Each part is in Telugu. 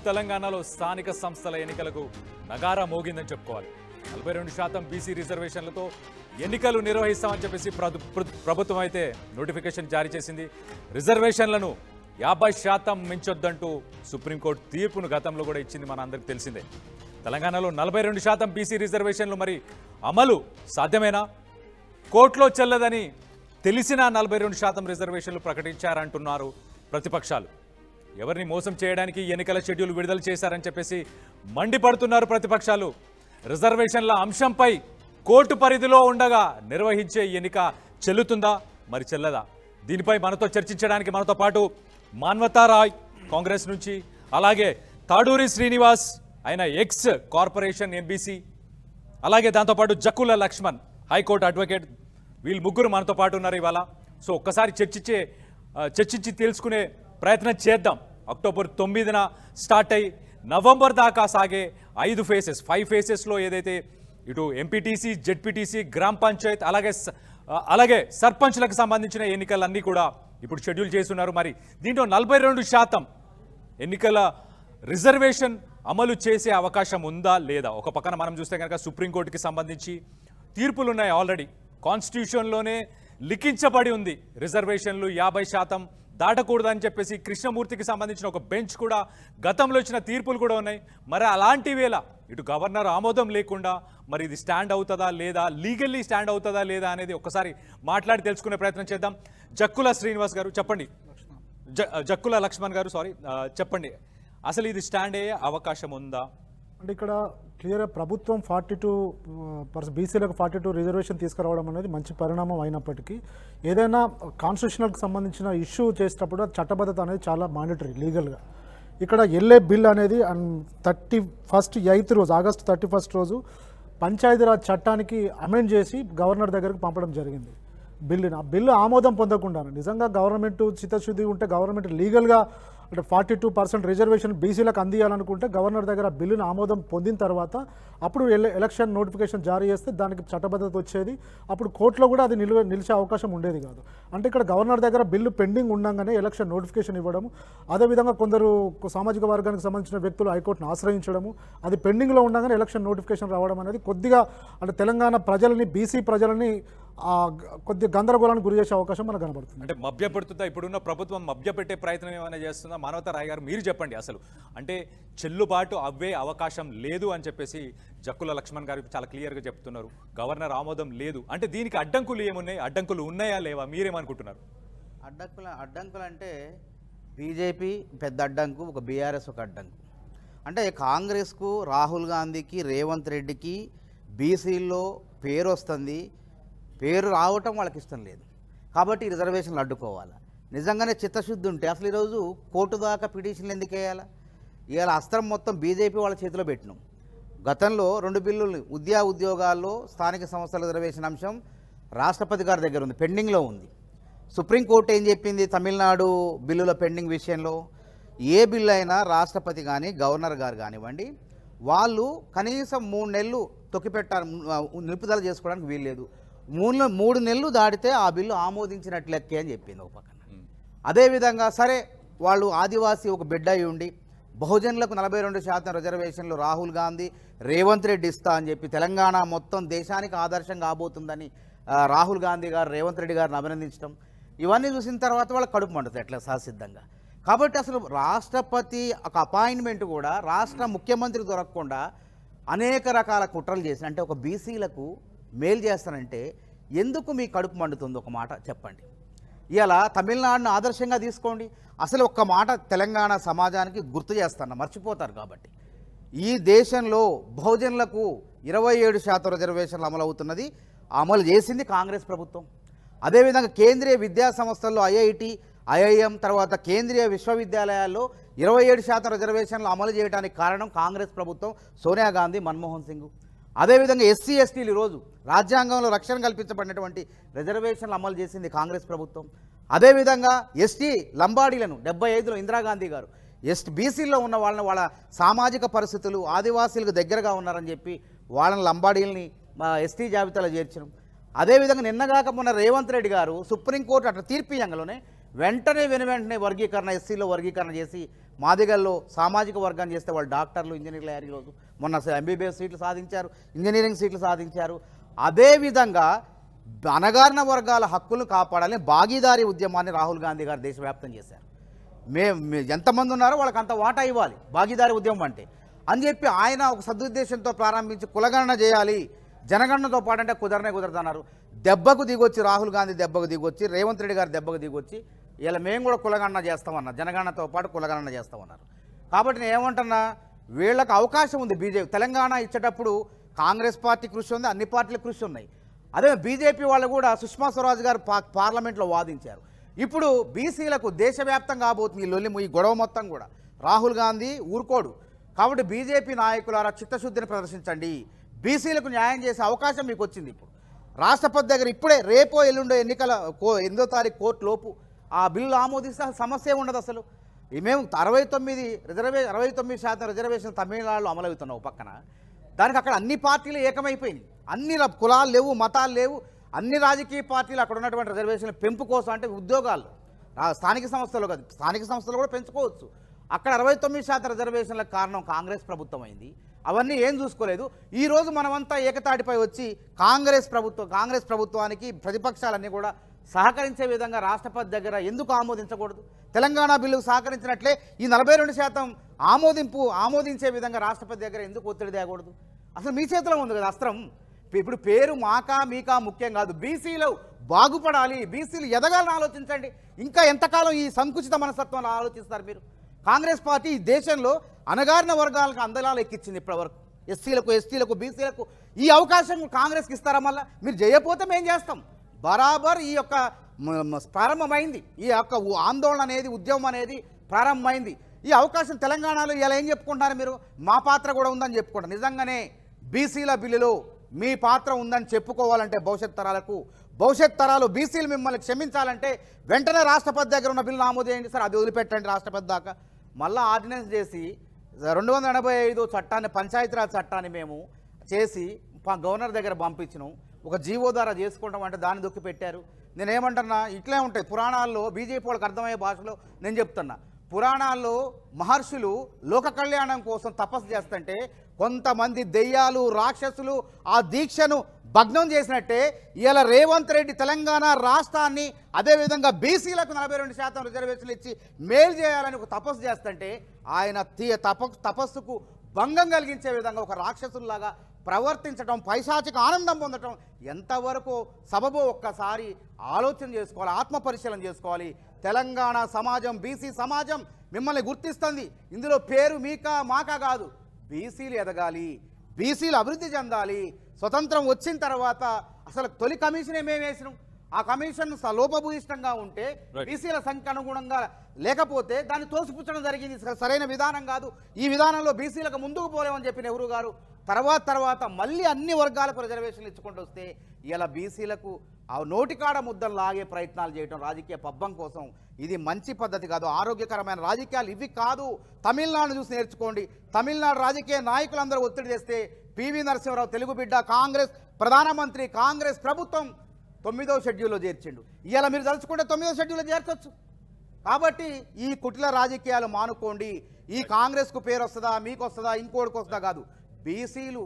తెలంగాణలో స్థానిక సంస్థల ఎన్నికలకు నగారా మోగిందని చెప్పుకోవాలి. 42% బీసీ రిజర్వేషన్లతో ఎన్నికలు నిర్వహిస్తామని చెప్పేసి ప్రభుత్వం అయితే నోటిఫికేషన్ జారీ చేసింది. రిజర్వేషన్లను 50% మించొద్దంటూ సుప్రీంకోర్టు తీర్పును గతంలో కూడా ఇచ్చింది, మన అందరికీ తెలిసిందే. తెలంగాణలో 42% బీసీ రిజర్వేషన్లు మరి అమలు సాధ్యమేనా? కోర్టులో చెల్లదని తెలిసిన 42% రిజర్వేషన్లు ప్రకటించారంటున్నారు ప్రతిపక్షాలు. ఎవరిని మోసం చేయడానికి ఎన్నికల షెడ్యూల్ విడుదల చేశారని చెప్పేసి మండిపడుతున్నారు ప్రతిపక్షాలు. రిజర్వేషన్ల అంశంపై కోర్టు పరిధిలో ఉండగా నిర్వహించే ఎన్నిక చెల్లుతుందా మరి చెల్లదా? దీనిపై మనతో చర్చించడానికి మనతో పాటు మాన్వతా రాయ్ కాంగ్రెస్ నుంచి, అలాగే తాడూరి శ్రీనివాస్ ఆయన ఎక్స్ కార్పొరేషన్ ఎంబీసీ, అలాగే దాంతోపాటు జక్కుల లక్ష్మణ్ హైకోర్టు అడ్వకేట్, వీళ్ళు ముగ్గురు మనతో పాటు ఉన్నారు ఇవాళ. సో ఒక్కసారి చర్చించి తెలుసుకునే ప్రయత్నం చేద్దాం. అక్టోబర్ 9న స్టార్ట్ అయ్యి నవంబర్ దాకా సాగే 5 ఫేసెస్లో ఏదైతే ఇటు ఎంపీటీసీ, జెడ్పీటీసీ, గ్రామ పంచాయత్ అలాగే సర్పంచ్లకు సంబంధించిన ఎన్నికలన్నీ కూడా ఇప్పుడు షెడ్యూల్ చేస్తున్నారు. మరి దీంట్లో 42% ఎన్నికల రిజర్వేషన్ అమలు చేసే అవకాశం ఉందా లేదా? ఒక పక్కన మనం చూస్తే కనుక సుప్రీంకోర్టుకి సంబంధించి తీర్పులు ఉన్నాయి. ఆల్రెడీ కాన్స్టిట్యూషన్లోనే లిఖించబడి ఉంది రిజర్వేషన్లు 50% దాటకూడదని చెప్పేసి. కృష్ణమూర్తికి సంబంధించిన ఒక బెంచ్ కూడా గతంలో ఇచ్చిన తీర్పులు కూడా ఉన్నాయి. మరి అలాంటి వేళ ఇటు గవర్నర్ ఆమోదం లేకుండా మరి ఇది స్టాండ్ అవుతుందా లేదా, లీగల్లీ స్టాండ్ అవుతుందా లేదా అనేది ఒక్కసారి మాట్లాడి తెలుసుకునే ప్రయత్నం చేద్దాం. జక్కుల శ్రీనివాస్ గారు చెప్పండి, జక్కుల లక్ష్మణ్ గారు చెప్పండి, అసలు ఇది స్టాండ్ అయ్యే అవకాశం ఉందా? అంటే ఇక్కడ క్లియర్గా ప్రభుత్వం 42 బీసీలకు 42 రిజర్వేషన్ తీసుకురావడం అనేది మంచి పరిణామం అయినప్పటికీ, ఏదైనా కాన్స్టిట్యూషనల్కి సంబంధించిన ఇష్యూ చేసేటప్పుడు చట్టబద్ధత అనేది చాలా మానిటరీ లీగల్గా. ఇక్కడ ఎల్ఏ బిల్ అనేది 31st రోజు, ఆగస్టు 31 రోజు పంచాయతీరాజ్ చట్టానికి అమెండ్ చేసి గవర్నర్ దగ్గరకు పంపడం జరిగింది బిల్లుని. ఆ బిల్లు ఆమోదం పొందకుండా నిజంగా గవర్నమెంట్ చిత్తశుద్ధి ఉంటే, గవర్నమెంట్ లీగల్గా అంటే 42% రిజర్వేషన్ బీసీలకు అందియాలనుకుంటే గవర్నర్ దగ్గర బిల్లుని ఆమోదం పొందిన తర్వాత అప్పుడు ఎలక్షన్ నోటిఫికేషన్ జారీ చేస్తే దానికి చట్టబద్ధత వచ్చేది. అప్పుడు కోర్టులో కూడా అది నిలిచే అవకాశం ఉండేది కాదు. అంటే ఇక్కడ గవర్నర్ దగ్గర బిల్లు పెండింగ్ ఉండగానే ఎలక్షన్ నోటిఫికేషన్ ఇవ్వడము, అదేవిధంగా కొందరు సామాజిక వర్గానికి సంబంధించిన వ్యక్తులు హైకోర్టును ఆశ్రయించడము, అది పెండింగ్లో ఉండగానే ఎలక్షన్ నోటిఫికేషన్ రావడం అనేది కొద్దిగా అంటే తెలంగాణ ప్రజలని, బీసీ ప్రజలని కొద్దిగా గందరగోళానికి గురి చేసే అవకాశం మనకు కనబడుతుంది. అంటే మభ్యపెడుతుందా ఇప్పుడున్న ప్రభుత్వం? మభ్యపెట్టే ప్రయత్నం ఏమైనా చేస్తుందా? మానవతా రాయ్ గారు మీరు చెప్పండి. అసలు అంటే చెల్లుబాటు అవ్వే అవకాశం లేదు అని చెప్పేసి జక్కుల లక్ష్మణ్ గారు చాలా క్లియర్గా చెప్తున్నారు. గవర్నర్ ఆమోదం లేదు అంటే దీనికి అడ్డంకులు ఏమున్నాయి? అడ్డంకులు ఉన్నాయా లేవా? మీరేమనుకుంటున్నారు? అడ్డంకులు అంటే బీజేపీ పెద్ద అడ్డంకు, ఒక బీఆర్ఎస్ ఒక అడ్డంకు. అంటే కాంగ్రెస్కు, రాహుల్ గాంధీకి, రేవంత్ రెడ్డికి బీసీల్లో పేరు వస్తుంది, పేరు రావటం వాళ్ళకి ఇష్టం లేదు కాబట్టి రిజర్వేషన్లు అడ్డుకోవాలి. నిజంగానే చిత్తశుద్ధి ఉంటే అసలు ఈరోజు కోర్టు దాకా పిటిషన్లు ఎందుకు వేయాలి? ఇవాళ అస్త్రం మొత్తం బీజేపీ వాళ్ళ చేతిలో పెట్టినాం. గతంలో 2 బిల్లులు, ఉద్యోగాల్లో స్థానిక సంస్థల రిజర్వేషన్ అంశం రాష్ట్రపతి గారి దగ్గర ఉంది, పెండింగ్లో ఉంది. సుప్రీంకోర్టు ఏం చెప్పింది? తమిళనాడు బిల్లుల పెండింగ్ విషయంలో ఏ బిల్లు అయినా రాష్ట్రపతి కానీ గవర్నర్ గారు కానివ్వండి, వాళ్ళు కనీసం 3 నెలలు తొక్కిపెట్టాలి, నిలుపుదల చేసుకోవడానికి వీల్లేదు. 3 నెలలు దాటితే ఆ బిల్లు ఆమోదించినట్లు లెక్కే అని చెప్పింది ఒక పక్కన. అదేవిధంగా సరే వాళ్ళు ఆదివాసీ ఒక బిడ్డ అయి ఉండి బహుజనులకు 42% రిజర్వేషన్లు రాహుల్ గాంధీ, రేవంత్ రెడ్డి ఇస్తా అని చెప్పి తెలంగాణ మొత్తం దేశానికి ఆదర్శం కాబోతుందని రాహుల్ గాంధీ గారు రేవంత్ రెడ్డి గారిని అభినందించడం, ఇవన్నీ చూసిన తర్వాత వాళ్ళకి కడుపు మండుతుంది ఎట్లా సహసిద్ధంగా. కాబట్టి అసలు రాష్ట్రపతి ఒక అపాయింట్మెంట్ కూడా రాష్ట్ర ముఖ్యమంత్రి దొరకకుండా అనేక రకాల కుట్రలు చేసిన, అంటే ఒక బీసీలకు మేలు చేస్తానంటే ఎందుకు మీ కడుపు మండుతుంది? ఒక మాట చెప్పండి. ఇలా తమిళనాడును ఆదర్శంగా తీసుకోండి. అసలు ఒక్క మాట తెలంగాణ సమాజానికి గుర్తు చేస్తాను, మర్చిపోతారు కాబట్టి. ఈ దేశంలో బహుజనులకు 27% రిజర్వేషన్లు అమలవుతున్నది, అమలు చేసింది కాంగ్రెస్ ప్రభుత్వం. అదేవిధంగా కేంద్రీయ విద్యా సంస్థల్లో ఐఐటి, ఐఐఎం తర్వాత కేంద్రీయ విశ్వవిద్యాలయాల్లో 27% రిజర్వేషన్లు అమలు చేయడానికి కారణం కాంగ్రెస్ ప్రభుత్వం, సోనియా గాంధీ, మన్మోహన్ సింగ్. అదేవిధంగా ఎస్సీ ఎస్టీలు ఈరోజు రాజ్యాంగంలో రక్షణ కల్పించబడినటువంటి రిజర్వేషన్లు అమలు చేసింది కాంగ్రెస్ ప్రభుత్వం. అదేవిధంగా ఎస్టీ లంబాడీలను 75లో ఇందిరాగాంధీ గారు బీసీల్లో ఉన్న వాళ్ళ సామాజిక పరిస్థితులు ఆదివాసీలకు దగ్గరగా ఉన్నారని చెప్పి వాళ్ళని లంబాడీలని ఎస్టీ జాబితాలో చేర్చడం. అదేవిధంగా నిన్నగాక మొన్న రేవంత్ రెడ్డి గారు సుప్రీంకోర్టు అట్లా తీర్పియంగలోనే వెంటనే వెంటనే వర్గీకరణ, ఎస్సీలో వర్గీకరణ చేసి మాదిగల్లో సామాజిక వర్గాన్ని చేస్తే వాళ్ళు డాక్టర్లు, ఇంజనీర్లు అయ్యారు. ఈరోజు మొన్న ఎంబీబీఎస్ సీట్లు సాధించారు, ఇంజనీరింగ్ సీట్లు సాధించారు. అదేవిధంగా అణగారిన వర్గాల హక్కులను కాపాడాలని భాగీదారీ ఉద్యమాన్ని రాహుల్ గాంధీ గారు దేశవ్యాప్తం చేశారు. ఎంతమంది ఉన్నారో వాళ్ళకి అంత వాటా ఇవ్వాలి భాగీదారీ ఉద్యమం అంటే అని చెప్పి ఆయన ఒక సదుద్దేశంతో ప్రారంభించి కులగణన చేయాలి, జనగణనతో పాటు అంటే కుదరదన్నారు. దెబ్బకు దిగొచ్చి రాహుల్ గాంధీ దెబ్బకు దిగొచ్చి, రేవంత్ రెడ్డి గారు దెబ్బకు దిగొచ్చి ఇలా మేము కూడా కులగణన చేస్తామన్నారు, జనగణనతో పాటు కులగణన చేస్తామన్నారు. కాబట్టి నేను ఏమంటున్నా, వీళ్ళకి అవకాశం ఉంది. బీజేపీ తెలంగాణ ఇచ్చేటప్పుడు కాంగ్రెస్ పార్టీ కృషి ఉంది, అన్ని పార్టీల కృషి ఉన్నాయి. అదే బీజేపీ వాళ్ళు కూడా సుష్మా స్వరాజ్ గారు పార్లమెంట్లో వాదించారు. ఇప్పుడు బీసీలకు దేశవ్యాప్తంగా కాబోతుంది ఈ లొల్లి, ఈ గొడవ మొత్తం కూడా. రాహుల్ గాంధీ ఊరుకోడు. కాబట్టి బీజేపీ నాయకులారా చిత్తశుద్ధిని ప్రదర్శించండి, బీసీలకు న్యాయం చేసే అవకాశం మీకు వచ్చింది. ఇప్పుడు రాష్ట్రపతి దగ్గర ఇప్పుడే రేపో ఎల్లుండో ఎన్నికల 8వ తారీఖు కోర్టు లోపు ఆ బిల్లు ఆమోదిస్తే సమస్య ఉండదు. అసలు మేము 69% రిజర్వేషన్ తమిళనాడులో అమలవుతున్నావు పక్కన, దానికి అక్కడ అన్ని పార్టీలు ఏకమైపోయినాయి. అన్ని కులాలు లేవు, మతాలు లేవు, అన్ని రాజకీయ పార్టీలు అక్కడ ఉన్నటువంటి రిజర్వేషన్ల పెంపు కోసం, అంటే ఉద్యోగాలు స్థానిక సంస్థలు కాదు, స్థానిక సంస్థలు కూడా పెంచుకోవచ్చు. అక్కడ 69% రిజర్వేషన్లకు కారణం కాంగ్రెస్ ప్రభుత్వం అయింది. అవన్నీ ఏం చూసుకోలేదు. ఈరోజు మనమంతా ఏకతాటిపై వచ్చి కాంగ్రెస్ ప్రభుత్వానికి ప్రతిపక్షాలన్నీ కూడా సహకరించే విధంగా రాష్ట్రపతి దగ్గర ఎందుకు ఆమోదించకూడదు? తెలంగాణ బిల్లుకు సహకరించినట్లే ఈ 42% ఆమోదించే విధంగా రాష్ట్రపతి దగ్గర ఎందుకు ఒత్తిడి తేకూడదు? అసలు మీ చేతిలో ఉంది కదా అస్త్రం. ఇప్పుడు పేరు మాకా మీకా ముఖ్యం కాదు, బీసీలు బాగుపడాలి, బీసీలు ఎదగాలని ఆలోచించండి. ఇంకా ఎంతకాలం ఈ సంకుచిత మనస్తత్వాన్ని ఆలోచిస్తారు మీరు? కాంగ్రెస్ పార్టీ ఈ దేశంలో అణగారిన వర్గాలకు అందలాలు ఎక్కించింది ఇప్పటివరకు. ఎస్టీలకు బీసీలకు ఈ అవకాశం కాంగ్రెస్కి ఇస్తారా? మళ్ళీ మీరు చేయకపోతే మేము చేస్తాం. బరాబర్ ఈ యొక్క ప్రారంభమైంది, ఈ యొక్క ఆందోళన అనేది, ఉద్యమం అనేది ప్రారంభమైంది. ఈ అవకాశం తెలంగాణలో ఇలా ఏం చెప్పుకుంటారు మీరు? మా పాత్ర కూడా ఉందని చెప్పుకుంటారు. నిజంగానే బీసీల బిల్లులో మీ పాత్ర ఉందని చెప్పుకోవాలంటే భవిష్యత్ తరాలు బీసీలు మిమ్మల్ని క్షమించాలంటే వెంటనే రాష్ట్రపతి దగ్గర ఉన్న బిల్లును ఆమోదించండి సార్, అది వదిలిపెట్టండి రాష్ట్రపతి దాకా. మళ్ళీ ఆర్డినెన్స్ చేసి 285 చట్టాన్ని, పంచాయతీరాజ్ చట్టాన్ని మేము చేసి గవర్నర్ దగ్గర పంపించినాం. ఒక జీవో ద్వారా చేసుకుంటాం అంటే దాన్ని దొక్కి పెట్టారు. నేనేమంటున్నా, ఇట్లే ఉంటాయి పురాణాల్లో. బీజేపీ వాళ్ళకి అర్థమయ్యే భాషలో నేను చెప్తున్నా, పురాణాల్లో మహర్షులు లోక కళ్యాణం కోసం తపస్సు చేస్తుంటే కొంతమంది దెయ్యాలు, రాక్షసులు ఆ దీక్షను భగ్నం చేసినట్టే ఇలా రేవంత్ రెడ్డి తెలంగాణ రాష్ట్రాన్ని, అదేవిధంగా బీసీలకు 42% రిజర్వేషన్లు ఇచ్చి మేలు చేయాలని ఒక తపస్సు చేస్తుంటే ఆయన తపస్సుకు భంగం కలిగించే విధంగా ఒక రాక్షసుల్లాగా ప్రవర్తించడం, పైశాచిక ఆనందం పొందడం ఎంతవరకు సబబో ఒక్కసారి ఆలోచన చేసుకోవాలి, ఆత్మపరిశీలన చేసుకోవాలి. తెలంగాణ సమాజం, బీసీ సమాజం మిమ్మల్ని గుర్తిస్తుంది. ఇందులో పేరు మీకా మాకా కాదు, బీసీలు ఎదగాలి, బీసీలు అభివృద్ధి చెందాలి. స్వతంత్రం వచ్చిన తర్వాత అసలు తొలి కమిషన్ మేము వేసినాం. ఆ కమిషన్ లోపభూయిష్టంగా ఉంటే, బీసీల సంఖ్య అనుగుణంగా లేకపోతే దాన్ని తోసిపుచ్చడం జరిగింది. సరైన విధానం కాదు, ఈ విధానంలో బీసీలకు ముందుకు పోలేమని చెప్పి నెహ్రూ గారు తర్వాత మళ్ళీ అన్ని వర్గాలకు రిజర్వేషన్లు ఇచ్చుకుంటూ వస్తే ఇలా బీసీలకు ఆ నోటికాడ ముద్దలు లాగే ప్రయత్నాలు చేయడం రాజకీయ పబ్బం కోసం ఇది మంచి పద్ధతి కాదు. ఆరోగ్యకరమైన రాజకీయాలు ఇవి కాదు. తమిళనాడు చూసి నేర్చుకోండి. తమిళనాడు రాజకీయ నాయకులందరూ ఒత్తిడి చేస్తే పివి నరసింహారావు తెలుగు బిడ్డ, కాంగ్రెస్ ప్రధానమంత్రి, కాంగ్రెస్ ప్రభుత్వం 9వ షెడ్యూల్లో చేర్చిండు. ఇవాళ మీరు తలుచుకుంటే 9వ షెడ్యూల్లో చేర్చొచ్చు. కాబట్టి ఈ కుటిల రాజకీయాలు మానుకోండి. ఈ కాంగ్రెస్కు పేరు వస్తుందా, మీకు వస్తుందా, ఇంకోటికి వస్తుందా కాదు. బీసీలు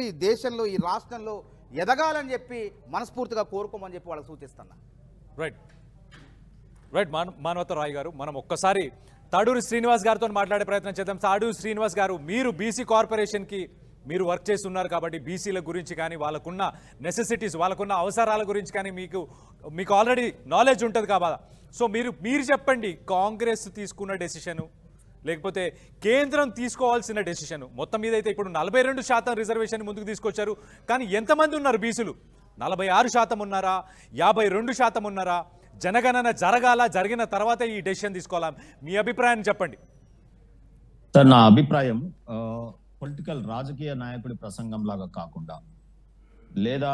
ఈ దేశంలో, ఈ రాష్ట్రంలో ఎదగాలని చెప్పి మనస్ఫూర్తిగా కోరుకోమని చెప్పి వాళ్ళకి సూచిస్తున్నా. రైట్ మానవత రాయ్ గారు, మనం ఒక్కసారి తాడూరి శ్రీనివాస్ గారితో మాట్లాడే ప్రయత్నం చేద్దాం. తాడూరి శ్రీనివాస్ గారు, మీరు బీసీ కార్పొరేషన్కి మీరు వర్క్ చేస్తున్నారు కాబట్టి బీసీల గురించి కానీ, వాళ్ళకున్న నెసెసిటీస్, వాళ్ళకున్న అవసరాల గురించి కానీ మీకు ఆల్రెడీ నాలెడ్జ్ ఉంటుంది కాబట్టి, సో మీరు చెప్పండి, కాంగ్రెస్ తీసుకున్న డెసిషను లేకపోతే కేంద్రం తీసుకోవాల్సిన డెసిషన్ మొత్తం మీద అయితే ఇప్పుడు 42% రిజర్వేషన్ ముందుకు తీసుకొచ్చారు. కానీ ఎంతమంది ఉన్నారు బీసీలు? 46% ఉన్నారా, 52% ఉన్నారా? జనగణన జరిగిన తర్వాత ఈ డెసిషన్ తీసుకోవాలా? మీ అభిప్రాయాన్ని చెప్పండి సార్. నా అభిప్రాయం పొలిటికల్ రాజకీయ నాయకుడి ప్రసంగం లాగా కాకుండా, లేదా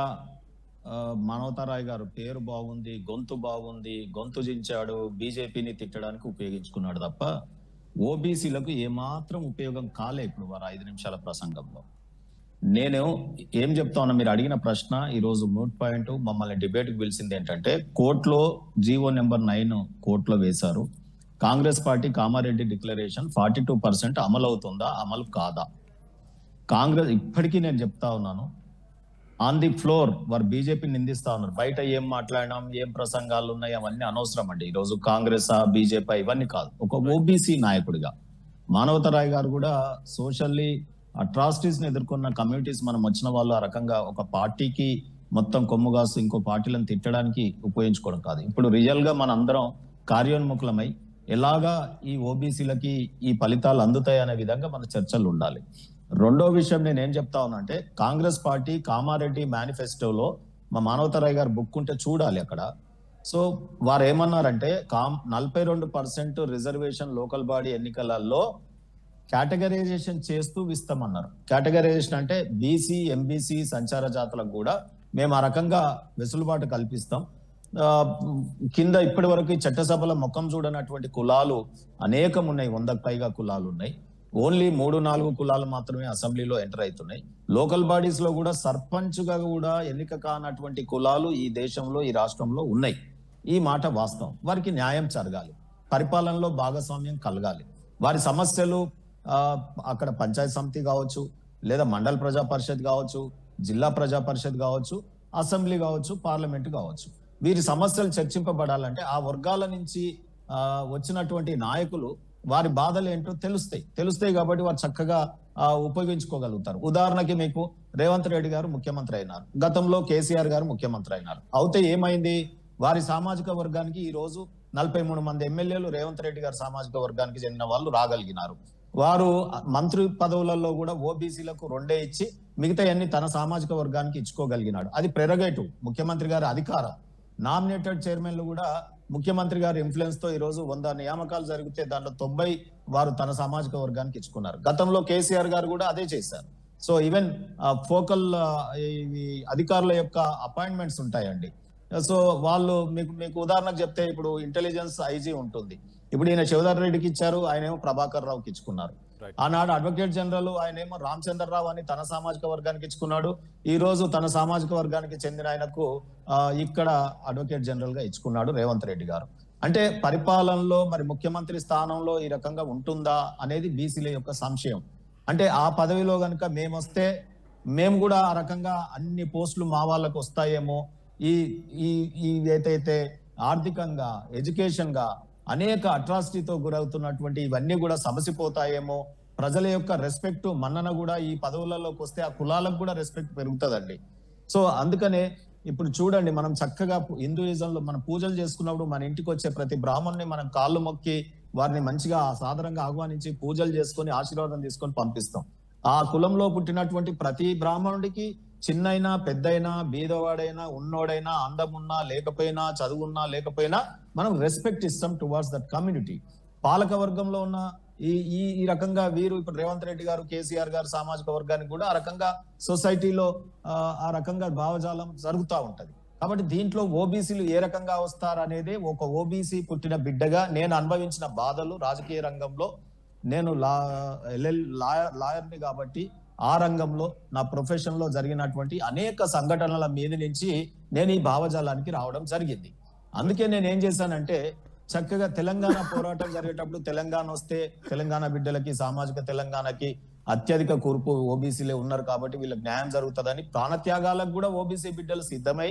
మానవతారాయ్ గారు పేరు బాగుంది, గొంతు బాగుంది, గొంతు జించాడు, బీజేపీని తిట్టడానికి ఉపయోగించుకున్నాడు తప్ప ఓబీసీలకు ఏమాత్రం ఉపయోగం కాలే ఇప్పుడు వారు 5 నిమిషాల ప్రసంగంలో. నేను ఏం చెప్తా ఉన్నా, మీరు అడిగిన ప్రశ్న ఈ రోజు మూడ్ పాయింట్, మమ్మల్ని డిబేట్కి పిలిచింది ఏంటంటే కోర్టులో జీవో నెంబర్ 9 కోర్టులో వేశారు. కాంగ్రెస్ పార్టీ కామారెడ్డి డిక్లరేషన్ 42% అమలు అవుతుందా, అమలు కాదా? కాంగ్రెస్ ఇప్పటికీ నేను చెప్తా ఉన్నాను, ఆన్ ది ఫ్లోర్ వారు బీజేపీ నిందిస్తా ఉన్నారు. బయట ఏం మాట్లాడినాం, ఏం ప్రసంగాలు ఉన్నాయి, అవన్నీ అనవసరం అండి. ఈరోజు కాంగ్రెస్ బీజేపీ ఇవన్నీ కాదు. ఒక ఓబీసీ నాయకుడిగా మానవతరాయ్ గారు కూడా సోషల్లీ అట్రాసిటీస్ ని ఎదుర్కొన్న కమ్యూనిటీస్ మనం వచ్చిన వాళ్ళు ఆ రకంగా ఒక పార్టీకి మొత్తం కొమ్ముగాసు ఇంకో పార్టీలను తిట్టడానికి ఉపయోగించుకోవడం కాదు. ఇప్పుడు రియల్ గా మన అందరం కార్యోన్ముఖులమై ఎలాగా ఈ ఓబీసీలకి ఈ ఫలితాలు అందుతాయి అనే విధంగా మన చర్చలు ఉండాలి. రెండో విషయం నేను ఏం చెప్తా ఉన్నా అంటే, కాంగ్రెస్ పార్టీ కామారెడ్డి మేనిఫెస్టోలో మా మానవతరాయ్ గారు బుక్ ఉంటే చూడాలి అక్కడ. సో వారు ఏమన్నారంటే 42% రిజర్వేషన్ లోకల్ బాడీ ఎన్నికలలో కేటగరైజేషన్ చేస్తూ ఇస్తామన్నారు. కేటగరైజేషన్ అంటే బీసీ, ఎంబీసీ, సంచార జాతులకు కూడా మేము ఆ రకంగా వెసులుబాటు కల్పిస్తాం. కింద ఇప్పటి వరకు చట్టసభల ముఖం చూడనటువంటి కులాలు అనేకం ఉన్నాయి, 100కు పైగా కులాలు ఉన్నాయి. ఓన్లీ 3-4 కులాలు మాత్రమే అసెంబ్లీలో ఎంటర్ అవుతున్నాయి. లోకల్ బాడీస్ లో కూడా సర్పంచ్ గా కూడా ఎన్నిక కానటువంటి కులాలు ఈ దేశంలో, ఈ రాష్ట్రంలో ఉన్నాయి. ఈ మాట వాస్తవం. వారికి న్యాయం జరగాలి, పరిపాలనలో భాగస్వామ్యం కలగాలి. వారి సమస్యలు అక్కడ పంచాయత్ సమితి కావచ్చు, లేదా మండల ప్రజా పరిషత్ కావచ్చు, జిల్లా ప్రజా పరిషత్ కావచ్చు, అసెంబ్లీ కావచ్చు, పార్లమెంట్ కావచ్చు, వీరి సమస్యలు చర్చింపబడాలంటే ఆ వర్గాల నుంచి వచ్చినటువంటి నాయకులు వారి బాధలు ఏంటో తెలుస్తాయి కాబట్టి వారు చక్కగా ఉపయోగించుకోగలుగుతారు. ఉదాహరణకి మీకు రేవంత్ రెడ్డి గారు ముఖ్యమంత్రి అయినారు, గతంలో కేసీఆర్ గారు ముఖ్యమంత్రి అయినారు. అయితే ఏమైంది, వారి సామాజిక వర్గానికి ఈ రోజు 43 మంది ఎమ్మెల్యేలు రేవంత్ రెడ్డి గారి సామాజిక వర్గానికి చెందిన వాళ్ళు రాగలిగినారు. వారు మంత్రి పదవులలో కూడా ఓబీసీలకు 2 ఇచ్చి మిగతా అన్ని తన సామాజిక వర్గానికి ఇచ్చుకోగలిగినాడు. అది ప్రెరగేటివ్, ముఖ్యమంత్రి గారి అధికారం. నామినేటెడ్ చైర్మన్లు కూడా ముఖ్యమంత్రి గారి ఇన్ఫ్లుయెన్స్ తో ఈ రోజు 100 నియామకాలు జరిగితే దాంట్లో 90 వారు తన సామాజిక వర్గానికి ఇచ్చుకున్నారు. గతంలో కేసీఆర్ గారు కూడా అదే చేశారు. సో ఈవెన్ ఫోకల్ అధికారుల యొక్క అపాయింట్మెంట్స్ ఉంటాయండి. సో వాళ్ళు మీకు ఉదాహరణకు చెప్తే, ఇప్పుడు ఇంటెలిజెన్స్ ఐజీ ఉంటుంది, ఇప్పుడు ఈయన శివధర్ రెడ్డికి ఇచ్చారు, ఆయనేమో ప్రభాకర్ రావుకి ఇచ్చుకున్నారు. ఆనాడు అడ్వకేట్ జనరల్ ఆయనేమో రామచంద్రరావు అని తన సామాజిక వర్గానికి ఇచ్చుకున్నాడు. ఈ రోజు తన సామాజిక వర్గానికి చెందిన ఆయనకు ఇక్కడ అడ్వకేట్ జనరల్ గా ఇచ్చుకున్నాడు రేవంత్ రెడ్డి గారు. అంటే పరిపాలనలో మరి ముఖ్యమంత్రి స్థానంలో ఈ రకంగా ఉంటుందా అనేది బీసీల యొక్క సంశయం. అంటే ఆ పదవిలో కనుక మేము వస్తే మేము కూడా ఆ రకంగా అన్ని పోస్టులు మా వాళ్ళకు వస్తాయేమో, ఈ ఏదైతే ఆర్థికంగా, ఎడ్యుకేషన్ గా అనేక అట్రాసిటీతో గురవుతున్నటువంటి ఇవన్నీ కూడా సమసిపోతాయేమో, ప్రజల యొక్క రెస్పెక్ట్, మన్నన కూడా ఈ పదవులలోకి వస్తే ఆ కులాలకు కూడా రెస్పెక్ట్ పెరుగుతుందండి. సో అందుకనే ఇప్పుడు చూడండి, మనం చక్కగా హిందూయిజంలో మనం పూజలు చేసుకున్నప్పుడు మన ఇంటికి వచ్చే ప్రతి బ్రాహ్మణుని మనం కాళ్ళు మొక్కి వారిని మంచిగా సాదరంగా ఆహ్వానించి పూజలు చేసుకొని ఆశీర్వాదం తీసుకొని పంపిస్తాం. ఆ కులంలో పుట్టినటువంటి ప్రతి బ్రాహ్మణుడికి చిన్నైనా పెద్దయినా, బీదవాడైనా, ఉన్నోడైనా, అందమున్నా లేకపోయినా, చదువున్నా లేకపోయినా మనం రెస్పెక్ట్ ఇస్తాం టువర్డ్స్ దట్ కమ్యూనిటీ. పాలక వర్గంలో ఉన్న ఈ రకంగా వీరు ఇప్పుడు రేవంత్ రెడ్డి గారు, కేసీఆర్ గారు సామాజిక వర్గానికి కూడా ఆ రకంగా సొసైటీలో ఆ రకంగా భావజాలం జరుగుతూ ఉంటది. కాబట్టి దీంట్లో ఓబీసీలు ఏ రకంగా వస్తారనేది ఒక ఓబీసీ పుట్టిన బిడ్డగా నేను అనుభవించిన బాధలు, రాజకీయ రంగంలో నేను లాయర్ని కాబట్టి ఆ రంగంలో నా ప్రొఫెషన్ లో జరిగినటువంటి అనేక సంఘటనల మీద నుంచి నేను ఈ భావజాలానికి రావడం జరిగింది. అందుకే నేను ఏం చేశానంటే, చక్కగా తెలంగాణ పోరాటం జరిగేటప్పుడు తెలంగాణ వస్తే తెలంగాణ బిడ్డలకి, సామాజిక తెలంగాణకి అత్యధిక కూర్పు ఓబీసీలే ఉన్నారు కాబట్టి వీళ్ళకి న్యాయం జరుగుతుందని ప్రాణత్యాగాలకు కూడా ఓబీసీ బిడ్డలు సిద్ధమై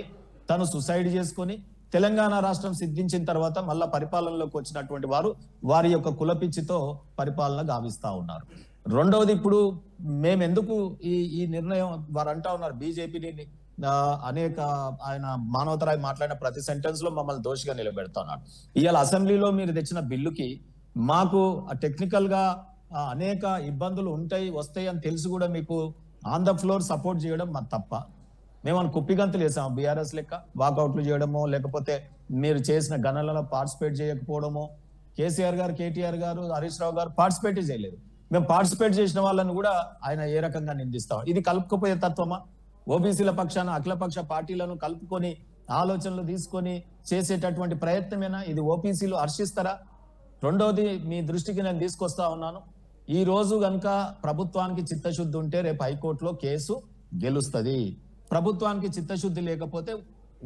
తను సుసైడ్ చేసుకొని తెలంగాణ రాష్ట్రం సిద్ధించిన తర్వాత మళ్ళా పరిపాలనలోకి వచ్చినటువంటి వారు వారి యొక్క కులపిచ్చితో పరిపాలన గావిస్తా ఉన్నారు. రెండవది, ఇప్పుడు మేము ఎందుకు ఈ నిర్ణయం, వారు అంటా ఉన్నారు బీజేపీని అనేక, ఆయన మానవతరాయ్ మాట్లాడిన ప్రతి సెంటెన్స్ లో మమ్మల్ని దోషిగా నిలబెడుతున్నారు. ఇవాళ అసెంబ్లీలో మీరు తెచ్చిన బిల్లుకి మాకు టెక్నికల్ గా అనేక ఇబ్బందులు వస్తాయి అని తెలిసి కూడా మీకు ఆన్ ద ఫ్లోర్ సపోర్ట్ చేయడం మాకు తప్ప. మేము కుప్పిగంతులు వేసాము, బీఆర్ఎస్ లెక్క వాకౌట్లు చేయడమో, లేకపోతే మీరు చేసిన గణనలో పార్టిసిపేట్ చేయకపోవడమో. కేసీఆర్ గారు, కేటీఆర్ గారు, హరీష్ రావు గారు పార్టిసిపేట్ చేయలేదు. మేము పార్టిసిపేట్ చేసిన వాళ్ళని కూడా ఆయన ఏ రకంగా నిందిస్తాం? ఇది కలుపుకపోయే తత్వమా? ఓబీసీల పక్షాన అఖిలపక్ష పార్టీలను కలుపుకొని ఆలోచనలు తీసుకొని చేసేటటువంటి ప్రయత్నమేనా ఇది? ఓబీసీలు హర్షిస్తారా? రెండోది, మీ దృష్టికి నేను తీసుకొస్తా ఉన్నాను, ఈ రోజు గనుక ప్రభుత్వానికి చిత్తశుద్ధి ఉంటే రేపు హైకోర్టులో కేసు గెలుస్తుంది. ప్రభుత్వానికి చిత్తశుద్ధి లేకపోతే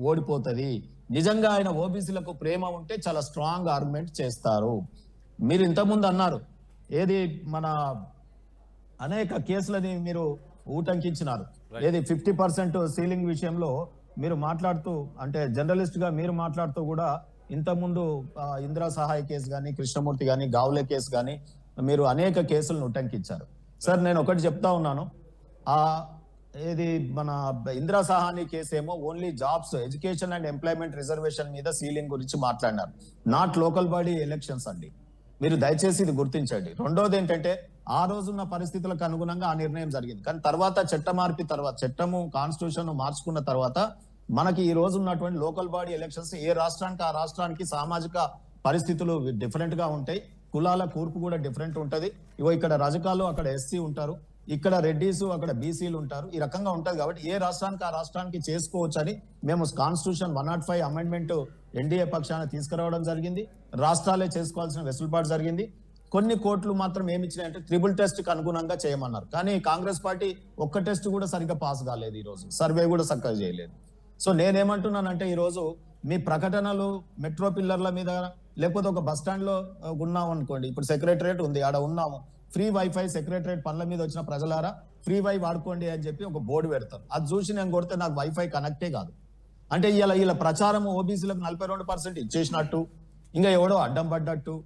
ఓడిపోతుంది. నిజంగా ఆయన ఓబీసీలకు ప్రేమ ఉంటే చాలా స్ట్రాంగ్ ఆర్గ్యుమెంట్ చేస్తారు. మీరు ఇంతకుముందు అన్నారు ఏది మన అనేక కేసులని మీరు ఊటంకించినారు. ఏది 50% సీలింగ్ విషయంలో మీరు మాట్లాడుతూ అంటే జర్నలిస్ట్ గా మీరు మాట్లాడుతూ కూడా ఇంతకుముందు ఇందిరా సహాయ కేసు కానీ కృష్ణమూర్తి కానీ గావులే కేసు కానీ మీరు అనేక కేసులను ఉటంకించారు. సార్ నేను ఒకటి చెప్తా ఉన్నాను, ఆ ఏది మన ఇందిరా సహాని కేసు ఏమో only jobs education and employment reservation మీద సీలింగ్ గురించి మాట్లాడినారు, నాట్ లోకల్ బాడీ ఎలక్షన్స్ అండి. మీరు దయచేసి ఇది గుర్తించండి. రెండోది ఏంటంటే ఆ రోజున్న పరిస్థితులకు అనుగుణంగా ఆ నిర్ణయం జరిగింది. కానీ తర్వాత చట్ట మార్పి తర్వాత చట్టము కాన్స్టిట్యూషన్ మార్చుకున్న తర్వాత మనకి ఈ రోజు ఉన్నటువంటి లోకల్ బాడీ ఎలక్షన్స్ ఏ రాష్ట్రానికి ఆ రాష్ట్రానికి సామాజిక పరిస్థితులు డిఫరెంట్ గా ఉంటాయి, కులాల కూర్పు కూడా డిఫరెంట్ ఉంటది. ఇగో ఇక్కడ రజకాలు అక్కడ ఎస్సీ ఉంటారు, ఇక్కడ రెడ్డిస్ అక్కడ బీసీలు ఉంటారు, ఈ రకంగా ఉంటది. కాబట్టి ఏ రాష్ట్రానికి ఆ రాష్ట్రానికి చేసుకోవచ్చు అని మేము కాన్స్టిట్యూషన్ 105 అమెండ్మెంట్ ఎన్డీఏ పక్షాన తీసుకురావడం జరిగింది. రాష్ట్రాలే చేసుకోవాల్సిన వెసులుబాటు జరిగింది. కొన్ని కోర్టులు మాత్రం ఏమి ఇచ్చినాయంటే ట్రిపుల్ టెస్ట్ కి అనుగుణంగా చేయమన్నారు. కానీ కాంగ్రెస్ పార్టీ ఒక్క టెస్ట్ కూడా సరిగ్గా పాస్ కాలేదు, ఈ రోజు సర్వే కూడా చక్కగా చేయలేదు. సో నేనేమంటున్నానంటే ఈ రోజు మీ ప్రకటనలు మెట్రో పిల్లర్ల మీద లేకపోతే ఒక బస్ స్టాండ్ లో ఉన్నాం అనుకోండి, ఇప్పుడు సెక్రటరేట్ ఉంది ఆడ ఉన్నాము, ఫ్రీ వైఫై సెక్రటరేట్ పనుల మీద వచ్చిన ప్రజలారా ఫ్రీ వై వాడుకోండి అని చెప్పి ఒక బోర్డు పెడతారు. అది చూసి నేను కొడితే నాకు వైఫై కనెక్టే కాదు అంటే ఇలా ప్రచారం ఓబీసీలకు 42% ఇచ్చేసినట్టు, ఇంకా ఎవడో అడ్డం పడ్డట్టు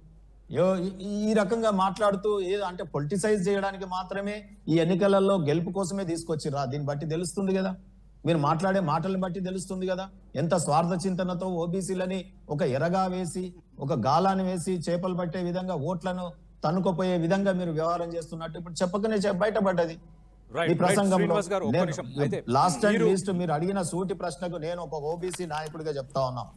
ఈ రకంగా మాట్లాడుతూ ఏదో అంటే పొలిటిసైజ్ చేయడానికి మాత్రమే ఈ ఎన్నికలలో గెలుపు కోసమే తీసుకొచ్చిర్రా. దీన్ని బట్టి తెలుస్తుంది కదా, మీరు మాట్లాడే మాటలను బట్టి తెలుస్తుంది కదా ఎంత స్వార్థ చింతనతో ఓబీసీలని ఒక ఎరగా వేసి ఒక గాలాన్ని వేసి చేపలు పట్టే విధంగా ఓట్లను తన్నుకోపోయే విధంగా మీరు వ్యవహారం చేస్తున్నట్టు ఇప్పుడు చెప్పకనే బయటపడ్డది ఈ ప్రసంగంలో. లాస్ట్ అండ్ లీస్ట్ మీరు అడిగిన సూటి ప్రశ్నకు నేను ఒక ఓబీసీ నాయకుడిగా చెప్తా ఉన్నాం,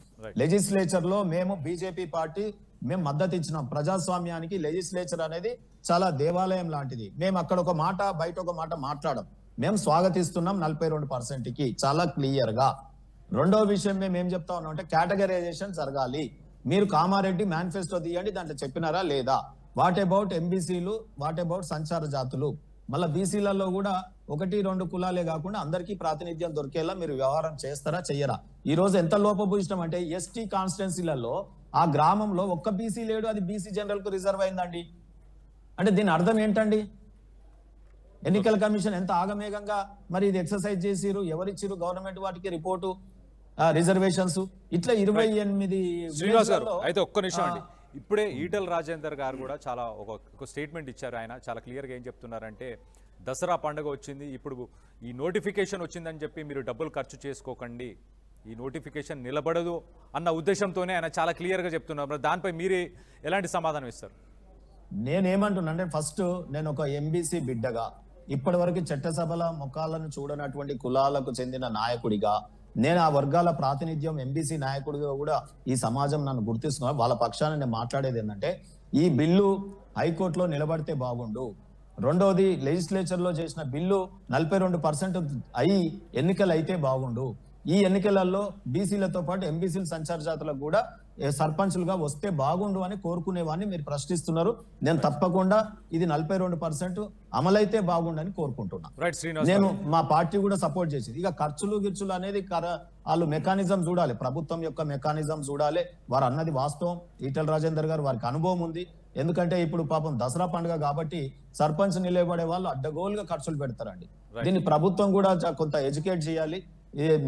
లెజిస్లేచర్ లో మేము బీజేపీ పార్టీ మేము మద్దతు ఇచ్చినాం. ప్రజాస్వామ్యానికి లెజిస్లేచర్ అనేది చాలా దేవాలయం లాంటిది. మేము అక్కడ ఒక మాట బయట ఒక మాట మాట్లాడం. మేము స్వాగతిస్తున్నాం 42%కి చాలా క్లియర్ గా. రెండో విషయం మేము ఏం చెప్తా ఉన్నాం అంటే కేటగరైజేషన్ జరగాలి. మీరు కామారెడ్డి మేనిఫెస్టో తీయండి, దాంట్లో చెప్పినారా లేదా? వాట్ అబౌట్ ఎంబీసీలు, వాట్ అబౌట్ సంచార జాతులు, మళ్ళీ బీసీలలో కూడా 1-2 కులాలే కాకుండా అందరికీ ప్రాతినిధ్యం దొరికేలా మీరు వ్యవహారం చేస్తారా చెయ్యరా? ఈ రోజు ఎంత లోపభూయిష్టం అంటే ఎస్టీ కాన్స్టిట్యున్సీలలో ఆ గ్రామంలో ఒక్క బీసీ లేడు, అది బీసీ జనరల్ కు రిజర్వ్ అయిందండి. అంటే దీని అర్థం ఏంటండి? ఎన్నికల కమిషన్ ఎంత ఆగమేఘంగా మరి ఇది ఎక్సర్సైజ్ చేసిరు, ఎవరిచ్చిరు గవర్నమెంట్ వాటికి రిపోర్టు రిజర్వేషన్స్ ఇట్లా 28 శ్రీనివాస్ గారు అయితే ఒక్క నిమిషం అండి. ఇప్పుడే ఈటెల రాజేందర్ గారు కూడా చాలా ఒక స్టేట్మెంట్ ఇచ్చారు. ఆయన చాలా క్లియర్గా ఏం చెప్తున్నారంటే దసరా పండుగ వచ్చింది, ఇప్పుడు ఈ నోటిఫికేషన్ వచ్చిందని చెప్పి మీరు డబ్బులు ఖర్చు చేసుకోకండి, ఈ నోటిఫికేషన్ నిలబడదు అన్న ఉద్దేశంతోనే ఆయన చాలా క్లియర్గా చెప్తున్నారు. దానిపై మీరే ఎలాంటి సమాధానం ఇస్తారు? నేనేమంటున్నా అంటే ఫస్ట్ నేను ఒక ఎంబీసీ బిడ్డగా ఇప్పటి వరకు చట్టసభల ముఖాలను చూడనటువంటి కులాలకు చెందిన నాయకుడిగా నేను ఆ వర్గాల ప్రాతినిధ్యం ఎంబీసీ నాయకుడిగా కూడా ఈ సమాజం నన్ను గుర్తిస్తున్నారు. వాళ్ళ పక్షాన నేను మాట్లాడేది ఏంటంటే ఈ బిల్లు హైకోర్టులో నిలబడితే బాగుండు. రెండోది లెజిస్లేచర్ లో చేసిన బిల్లు 42% అయి ఎన్నికలు అయితే బాగుండు. ఈ ఎన్నికలలో బీసీలతో పాటు ఎంబీసీల సంచార జాతులకు కూడా సర్పంచులుగా వస్తే బాగుండు అని కోరుకునేవాడిని. మీరు ప్రశ్నిస్తున్నారు, నేను తప్పకుండా ఇది 42% అమలైతే బాగుండని కోరుకుంటున్నా. నేను మా పార్టీ కూడా సపోర్ట్ చేసింది. ఇక ఖర్చులు అనేది వాళ్ళు మెకానిజం చూడాలి, ప్రభుత్వం యొక్క మెకానిజం చూడాలి. వారు అన్నది వాస్తవం. ఈటెల రాజేందర్ గారు వారికి అనుభవం ఉంది. ఎందుకంటే ఇప్పుడు పాపం దసరా పండుగ కాబట్టి సర్పంచ్ నిలబడే వాళ్ళు అడ్డగోలుగా ఖర్చులు పెడతారండి. దీన్ని ప్రభుత్వం కూడా కొంత ఎడ్యుకేట్ చేయాలి.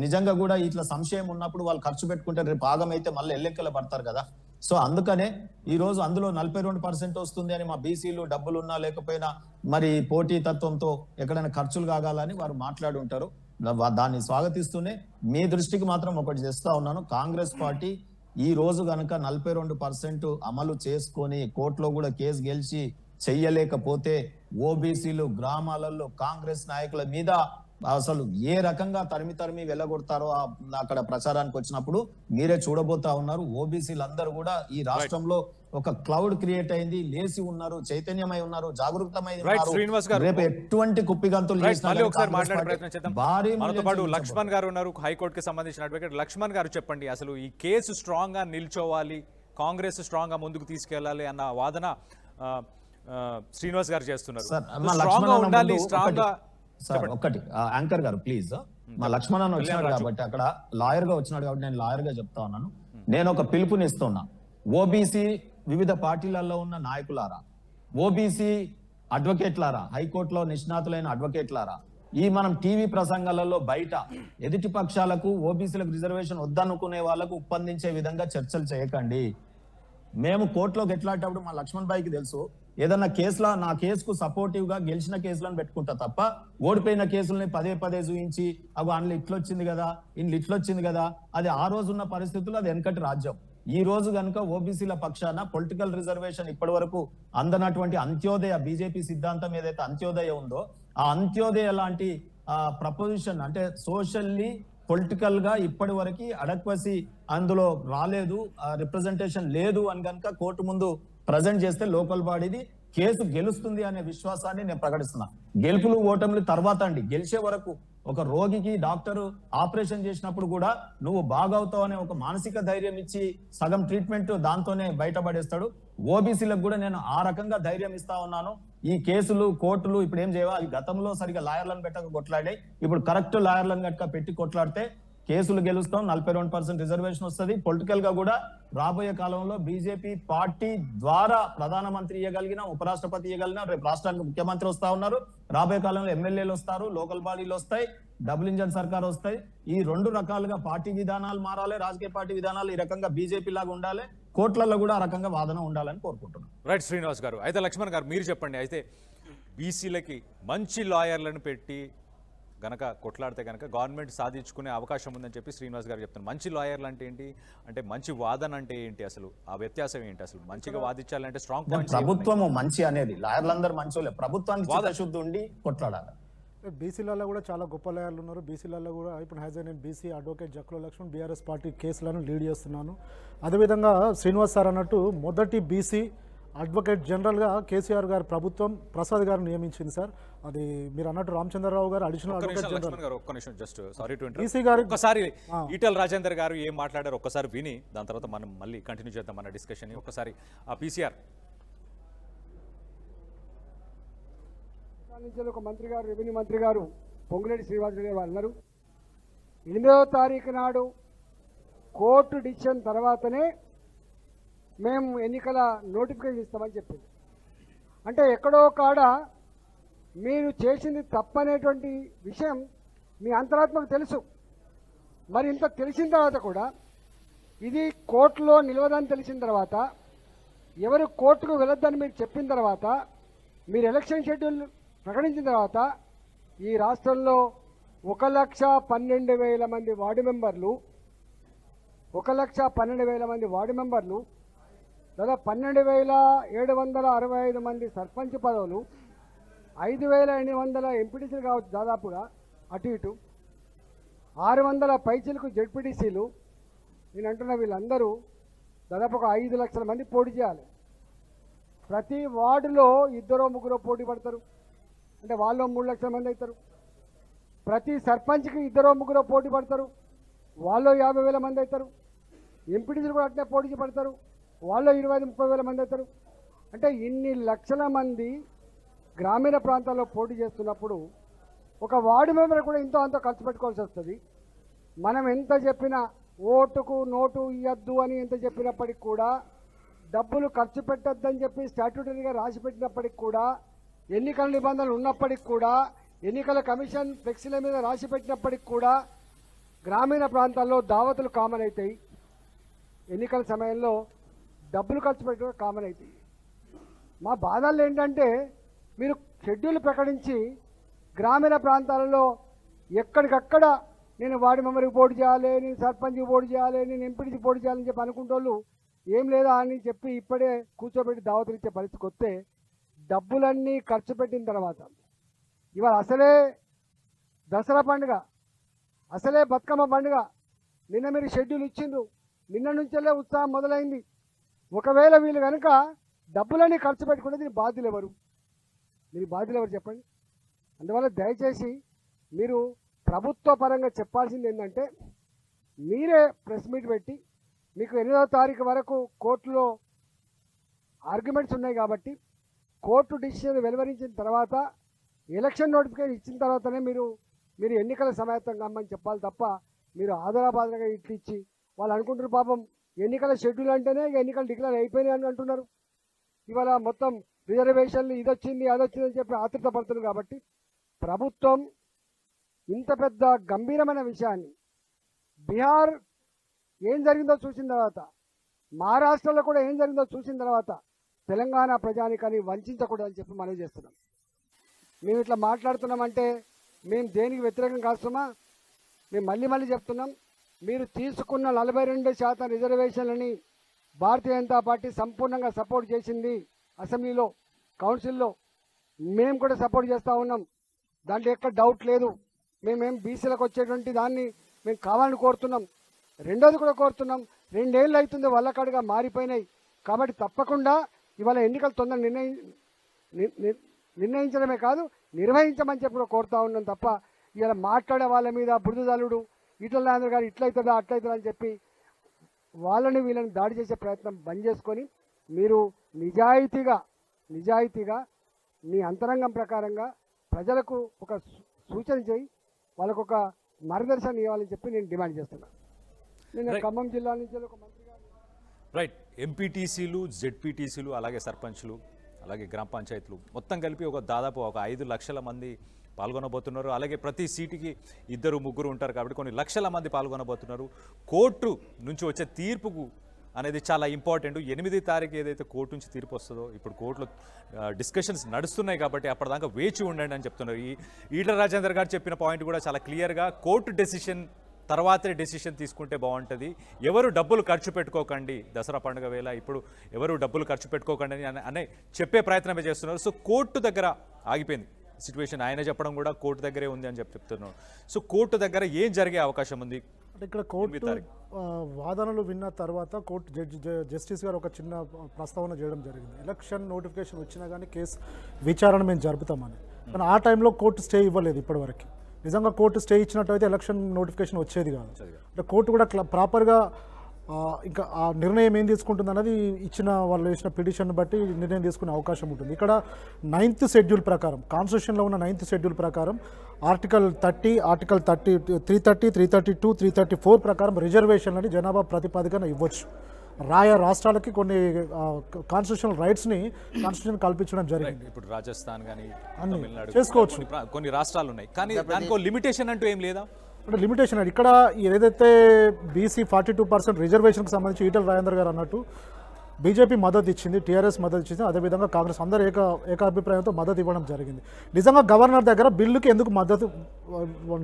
నిజంగా కూడా ఇట్లా సంశయం ఉన్నప్పుడు వాళ్ళు ఖర్చు పెట్టుకుంటే రేపు భాగమైతే మళ్ళీ ఎల్లెక్కలు పడతారు కదా. సో అందుకనే ఈ రోజు అందులో 42% వస్తుంది అని మా బీసీలు డబ్బులున్నా లేకపోయినా మరి పోటీ తత్వంతో ఎక్కడైనా ఖర్చులు కాగాలని వారు మాట్లాడి ఉంటారు. దాన్ని స్వాగతిస్తూనే మీ దృష్టికి మాత్రం ఒకటి చేస్తా ఉన్నాను, కాంగ్రెస్ పార్టీ ఈ రోజు గనక 42% అమలు చేసుకొని కోర్టులో కూడా కేసు గెలిచి చెయ్యలేకపోతే ఓబీసీలు గ్రామాలలో కాంగ్రెస్ నాయకుల మీద అసలు ఏ రకంగా తరిమి వెళ్ళగొడతారో అక్కడ ప్రచారానికి వచ్చినప్పుడు మీరే చూడబోతా ఉన్నారు. ఓబీసీలు అందరూ కూడా ఈ రాష్ట్రంలో ఒక క్లౌడ్ క్రియేట్ అయింది, లేసి ఉన్నారు, చైతన్యమై ఉన్నారు, జాగృతమై ఉన్నారు. రేపు ఎటువంటి కుప్పిగంతులు లక్ష్మణ్ గారు ఉన్నారు, హైకోర్టుకి సంబంధించిన అడ్వకేట్. లక్ష్మణ్ గారు చెప్పండి, అసలు ఈ కేసు స్ట్రాంగ్ గా నిల్చోవాలి, కాంగ్రెస్ స్ట్రాంగ్ గా ముందుకు తీసుకెళ్లాలి అన్న వాదన శ్రీనివాస్ గారు చేస్తున్నారు. సార్, మా స్ట్రాంగ్ గా లక్ష్మణ ఉండాలి, ముందు స్ట్రాంగ్ గా సార్ ఒకటి యాంకర్ గారు ప్లీజ్, మా లక్ష్మణ్ వచ్చినాడు కాబట్టి అక్కడ లాయర్ గా వచ్చినాడు కాబట్టి నేను లాయర్ గా చెప్తా ఉన్నాను. నేను ఒక పిలుపునిస్తున్నా, ఓబీసీ వివిధ పార్టీలలో ఉన్న నాయకులారా, ఓబీసీ అడ్వకేట్లారా, హైకోర్టులో నిష్ణాతులైన అడ్వకేట్లారా, ఈ మనం టీవీ ప్రసంగాలలో బయట ఎదుటి పక్షాలకు ఓబీసీలకు రిజర్వేషన్ వద్దనుకునే వాళ్ళకు ఉప్పందించే విధంగా చర్చలు చేయకండి. మేము కోర్టులోకి ఎట్లాంటప్పుడు మా లక్ష్మణ్ భాయ్కి తెలుసు, ఏదన్నా కేసులో నా కేసుకు సపోర్టివ్ గా గెలిచిన కేసులను పెట్టుకుంటా తప్ప ఓడిపోయిన కేసుల్ని పదే పదే చూపించి అవి అందులో ఇట్లొచ్చింది కదా, ఇంట్లో ఇట్లొచ్చింది కదా, అది ఆ రోజు ఉన్న పరిస్థితుల్లో అది వెనకటి రాజ్యం. ఈ రోజు కనుక ఓబీసీల పక్షాన పొలిటికల్ రిజర్వేషన్ ఇప్పటి వరకు అందనటువంటి అంత్యోదయ బీజేపీ సిద్ధాంతం ఏదైతే అంత్యోదయ ఉందో ఆ అంత్యోదయ లాంటి ప్రపోజిషన్ అంటే సోషల్లీ పొలిటికల్ గా ఇప్పటి వరకు అడక్వసీ అందులో రాలేదు, రిప్రజెంటేషన్ లేదు అని కనుక కోర్టు ముందు ప్రజెంట్ చేస్తే లోకల్ బాడీది కేసు గెలుస్తుంది అనే విశ్వాసాన్ని నేను ప్రకటిస్తున్నా. గెలుపులు ఓటములు తర్వాత అండి, గెలిచే వరకు ఒక రోగికి డాక్టర్ ఆపరేషన్ చేసినప్పుడు కూడా నువ్వు బాగవుతావు అనే ఒక మానసిక ధైర్యం ఇచ్చి సగం ట్రీట్మెంట్ దాంతోనే బయటపడేస్తాడు. ఓబీసీలకు కూడా నేను ఆ రకంగా ధైర్యం ఇస్తా ఉన్నాను. ఈ కేసులు కోర్టులు ఇప్పుడు ఏం చేయాలి, గతంలో సరిగా లాయర్లను పెట్టక కొట్లాడాయి, ఇప్పుడు కరెక్ట్ లాయర్లను గట్క పెట్టి కొట్లాడితే కేసులు గెలుస్తాం, 42% రిజర్వేషన్ వస్తుంది. పొలిటికల్ గా కూడా రాబోయే కాలంలో బీజేపీ పార్టీ ద్వారా ప్రధానమంత్రి ఇవ్వగలిగిన, ఉపరాష్ట్రపతి ఇవ్వగలిగిన, రేపు రాష్ట్రానికి ముఖ్యమంత్రి వస్తా ఉన్నారు, రాబోయే కాలంలో ఎమ్మెల్యేలు వస్తారు, లోకల్ బాడీలు వస్తాయి, డబుల్ ఇంజన్ సర్కార్ వస్తాయి. ఈ రెండు రకాలుగా పార్టీ విధానాలు మారాలి, రాజకీయ పార్టీ విధానాలు ఈ రకంగా బీజేపీ లాగా ఉండాలి, కోర్టులలో కూడా ఆ రకంగా వాదన ఉండాలని కోరుకుంటున్నాను. రైట్ శ్రీనివాస్ గారు. అయితే లక్ష్మణ్ గారు మీరు చెప్పండి, అయితే బీసీలకి మంచి లాయర్లను పెట్టి గనక కొట్లాడితే కనుక గవర్నమెంట్ సాధించుకునే అవకాశం ఉందని చెప్పి శ్రీనివాస్ గారు చెప్తున్నారు. మంచి లాయర్లు అంటే ఏంటి, అంటే మంచి వాదన అంటే ఏంటి, అసలు ఆ వ్యత్యాసం ఏంటి, అసలు మంచిగా వాదించాలంటే స్ట్రాంగ్ పాయింట్స్. ప్రభుత్వము మంచి అనేది లాయర్లందరూ మంచోలే, ప్రభుత్వానికి చిత్తశుద్ధి ఉండి కొట్లాడాలి. బీసీలలో కూడా చాలా గొప్ప లాయర్లు ఉన్నారు. బీసీలలో కూడా ఇప్పుడు నేను బీసీ అడ్వకేట్ జక్లో లక్ష్మణ్ బీఆర్ఎస్ పార్టీ కేసులను లీడ్ చేస్తున్నాను. అదేవిధంగా శ్రీనివాస్ సార్ అన్నట్టు మొదటి బీసీ అడ్వకేట్ జనరల్గా కేసీఆర్ గారి ప్రభుత్వం ప్రసాద్ గారు నియమించింది సార్. అది మీరు అన్నట్టు రామచంద్రరావు గారు అడిషనల్ అడ్వకేట్ జనరల్. ఒక్క నిమిషం జస్ట్ సారీ టు బీసీ గారు ఒక్కసారి ఈటెల రాజేందర్ గారు ఏం మాట్లాడారు ఒక్కసారి విని దాని తర్వాత మనం మళ్ళీ కంటిన్యూ చేద్దాం మన డిస్కషన్. ఒక్కసారి ఆ పీసీఆర్ నుంచి ఒక మంత్రి గారు, రెవెన్యూ మంత్రి గారు పొంగులేటి శ్రీనివాసరెడ్డి గారు అన్నారు, 8వ తారీఖు నాడు కోర్టు డిసిషన్ తర్వాతనే మేము ఎన్నికల నోటిఫికేషన్ ఇస్తామని చెప్పింది. అంటే ఎక్కడో కాడ మీరు చేసింది తప్పనేటువంటి విషయం మీ అంతరాత్మకు తెలుసు. మరి ఇంత తెలిసిన తర్వాత కూడా ఇది కోర్టులో నిలవదని తెలిసిన తర్వాత, ఎవరు కోర్టుకు వెళ్ళొద్దని మీరు చెప్పిన తర్వాత, మీరు ఎలక్షన్ షెడ్యూల్ ప్రకటించిన తర్వాత ఈ రాష్ట్రంలో 1,12,000 మంది వార్డు మెంబర్లు, 1,12,000 మంది వార్డు మెంబర్లు, దాదాపు 12,765 మంది సర్పంచ్ పదవులు, 5,800 ఎంపీటీసీలు కావచ్చు, దాదాపుగా అటు ఇటు 600 పైచీలకు జెడ్పీటీసీలు. నేను అంటున్న వీళ్ళందరూ దాదాపు ఒక 5 లక్షల మంది పోటీ చేయాలి. ప్రతి వార్డులో 2-3 పోటీ పడతారు, అంటే వాళ్ళు 3 లక్షల మంది అవుతారు. ప్రతి సర్పంచ్కి 2-3 పోటీ పడతారు, వాళ్ళు 50,000 మంది అవుతారు. ఎంపీటీసీలు కూడా అట్లే పోటీ పడతారు, వాళ్ళు 20-30,000 మంది అవుతారు. అంటే ఇన్ని లక్షల మంది గ్రామీణ ప్రాంతాల్లో పోటీ చేస్తున్నప్పుడు ఒక వార్డు మెంబర్ కూడా ఇంతో అంతో ఖర్చు పెట్టుకోవాల్సి వస్తుంది. మనం ఎంత చెప్పినా ఓటుకు నోటు ఇవ్వద్దు అని ఎంత చెప్పినప్పటికి కూడా, డబ్బులు ఖర్చు పెట్టద్దని చెప్పి స్టాట్యూటరీగా రాసి పెట్టినప్పటికి కూడా, ఎన్నికల నిబంధనలు ఉన్నప్పటికి కూడా, ఎన్నికల కమిషన్ ఫ్లెక్సీల మీద రాసి పెట్టినప్పటికి కూడా గ్రామీణ ప్రాంతాల్లో దావతులు కామన్ అవుతాయి, ఎన్నికల సమయంలో డబ్బులు ఖర్చు పెట్టడం కామన్ అవుతాయి. మా బాధలు ఏంటంటే మీరు షెడ్యూల్ ప్రకటించి గ్రామీణ ప్రాంతాలలో ఎక్కడికక్కడ నేను వార్డు మెంబర్కి పోటీ చేయాలి, నేను సర్పంచ్కి పోటీ చేయాలి, నేను ఎంపీటీకి పోటీ చేయాలని చెప్పి అనుకుంటోళ్ళు ఏం లేదా అని చెప్పి ఇప్పుడే కూర్చోబెట్టి దావతులు ఇచ్చే పరిస్థితికి వస్తే, డబ్బులన్నీ ఖర్చు పెట్టిన తర్వాత ఇవాళ అసలే దసరా పండుగ, అసలే బతుకమ్మ పండుగ, నిన్న మీరు షెడ్యూల్ ఇచ్చిండ్రు, నిన్న నుంచెల్లే ఉత్సాహం మొదలైంది. ఒకవేళ వీళ్ళు కనుక డబ్బులన్నీ ఖర్చు పెట్టుకుంటే దీని బాధ్యులు ఎవరు? మీరు బాధ్యులు ఎవరు చెప్పండి. అందువల్ల దయచేసి మీరు ప్రభుత్వ పరంగా చెప్పాల్సింది ఏంటంటే, మీరే ప్రెస్ మీట్ పెట్టి మీకు 8వ తారీఖు వరకు కోర్టులో ఆర్గ్యుమెంట్స్ ఉన్నాయి కాబట్టి కోర్టు డిసిషన్ వెలువరించిన తర్వాత ఎలక్షన్ నోటిఫికేషన్ ఇచ్చిన తర్వాతనే మీరు ఎన్నికల సమాయత్తం కమ్మని చెప్పాలి తప్ప మీరు ఆధారాబాధగా ఇట్లు ఇచ్చి వాళ్ళు అనుకుంటారు పాపం ఎన్నికల షెడ్యూల్ అంటేనే ఎన్నికలు డిక్లేర్ అయిపోయినాయి అని అంటున్నారు. ఇవాళ మొత్తం రిజర్వేషన్లు ఇదొచ్చింది అదొచ్చింది అని చెప్పి ఆతృత పడుతున్నారు. కాబట్టి ప్రభుత్వం ఇంత పెద్ద గంభీరమైన విషయాన్ని బీహార్ ఏం జరిగిందో చూసిన తర్వాత, మహారాష్ట్రలో కూడా ఏం జరిగిందో చూసిన తర్వాత తెలంగాణ ప్రజానికాన్ని వంచకూడదని చెప్పి మనవి చేస్తున్నాం. మేము ఇట్లా మాట్లాడుతున్నామంటే మేము దేనికి వ్యతిరేకం కాస్తున్నా, మేము మళ్ళీ చెప్తున్నాం. మీరు తీసుకున్న 42% రిజర్వేషన్లని భారతీయ జనతా పార్టీ సంపూర్ణంగా సపోర్ట్ చేసింది. అసెంబ్లీలో కౌన్సిల్లో మేము కూడా సపోర్ట్ చేస్తూ ఉన్నాం, దాంట్లో ఎక్కడ డౌట్ లేదు. మేమేం బీసీలకు వచ్చేటువంటి దాన్ని మేము కావాలని కోరుతున్నాం. రెండోది కూడా కోరుతున్నాం, 2 ఏళ్ళు అవుతుంది వల్లకాడుగా మారిపోయినాయి. కాబట్టి తప్పకుండా ఇవాళ ఎన్నికలు తొందర నిర్ణయించడమే కాదు నిర్వహించమని చెప్పి కూడా కోరుతా ఉన్నాం తప్ప ఇలా మాట్లాడే వాళ్ళ మీద బురదలుడు ఈటల రాజేందర్ గారు ఇట్లయితుందా అట్లయితుందా అని చెప్పి వీళ్ళని దాడి చేసే ప్రయత్నం బంద్ చేసుకొని మీరు నిజాయితీగా మీ అంతరంగం ప్రకారంగా ప్రజలకు ఒక సూచన చేయి, వాళ్ళకు ఒక మార్గదర్శనం ఇవ్వాలని చెప్పి నేను డిమాండ్ చేస్తున్నాను. నేను ఖమ్మం జిల్లా నుంచి ఒక మంత్రి గారు రైట్ ఎంపీటీసీలు, జెడ్పీటీసీలు, అలాగే సర్పంచ్లు, అలాగే గ్రామ పంచాయతీలు మొత్తం కలిపి దాదాపు 5 లక్షల మంది పాల్గొనబోతున్నారు. అలాగే ప్రతి సీటుకి 2-3 ఉంటారు కాబట్టి కొన్ని లక్షల మంది పాల్గొనబోతున్నారు. కోర్టు నుంచి వచ్చే తీర్పుకు అనేది చాలా ఇంపార్టెంట్. 8వ తారీఖు ఏదైతే కోర్టు నుంచి తీర్పు వస్తుందో, ఇప్పుడు కోర్టులో డిస్కషన్స్ నడుస్తున్నాయి కాబట్టి అప్పటిదాకా వేచి ఉండండి అని చెప్తున్నారు. ఈటల రాజేందర్ గారు చెప్పిన పాయింట్ కూడా చాలా క్లియర్గా, కోర్టు డెసిషన్ తర్వాతే డెసిషన్ తీసుకుంటే బాగుంటుంది. ఎవరు డబ్బులు ఖర్చు పెట్టుకోకండి, దసరా పండుగ వేళ ఇప్పుడు ఎవరు డబ్బులు ఖర్చు పెట్టుకోకండి అనే చెప్పే ప్రయత్నమే చేస్తున్నారు. సో కోర్టు దగ్గర ఆగిపోయింది సిచ్యువేషన్. ఆయన చెప్పడం కూడా కోర్టు దగ్గరే ఉంది అని చెప్తున్నారు. సో కోర్టు దగ్గర ఏం జరిగే అవకాశం ఉంది? అంటే ఇక్కడ కోర్టు వాదనలు విన్న తర్వాత కోర్టు జస్టిస్ గారు ఒక చిన్న ప్రస్తావన చేయడం జరిగింది. ఎలక్షన్ నోటిఫికేషన్ వచ్చినా కానీ కేసు విచారణ మేము జరుపుతామని. కానీ ఆ టైంలో కోర్టు స్టే ఇవ్వలేదు ఇప్పటివరకు. నిజంగా కోర్టు స్టే ఇచ్చినట్టయితే ఎలక్షన్ నోటిఫికేషన్ వచ్చేది కాదు. అంటే కోర్టు కూడా ప్రాపర్గా ఇంకా ఆ నిర్ణయం ఏం తీసుకుంటుంది అన్నది వాళ్ళు వేసిన పిటిషన్ బట్టి నిర్ణయం తీసుకునే అవకాశం ఉంటుంది. ఇక్కడ 9th షెడ్యూల్ ప్రకారం, కాన్స్టిట్యూషన్లో ఉన్న 9th షెడ్యూల్ ప్రకారం ఆర్టికల్ 30, ఆర్టికల్ 330, 332, 334 ప్రకారం రిజర్వేషన్లని జనాభా ప్రాతిపదికన ఇవ్వచ్చు. రాష్ట్రాలకి కొన్ని కాన్స్టిట్యూషనల్ రైట్స్ని కాన్స్టిట్యూషన్ కల్పించడం జరిగింది. ఇప్పుడు రాజస్థాన్ కానీ చేసుకోవచ్చు, కొన్ని రాష్ట్రాలు ఉన్నాయి. కానీ దానికి లిమిటేషన్ అంటూ ఏం లేదా? అంటే లిమిటేషన్ ఇక్కడ ఏదైతే బీసీ 42% రిజర్వేషన్కి సంబంధించి ఈటల రాజేందర్ గారు అన్నట్టు బీజేపీ మద్దతు ఇచ్చింది, టీఆర్ఎస్ మద్దతు ఇచ్చింది, అదేవిధంగా కాంగ్రెస్ అందరూ ఏకాభిప్రాయంతో మద్దతు ఇవ్వడం జరిగింది. నిజంగా గవర్నర్ దగ్గర బిల్లుకి ఎందుకు మద్దతు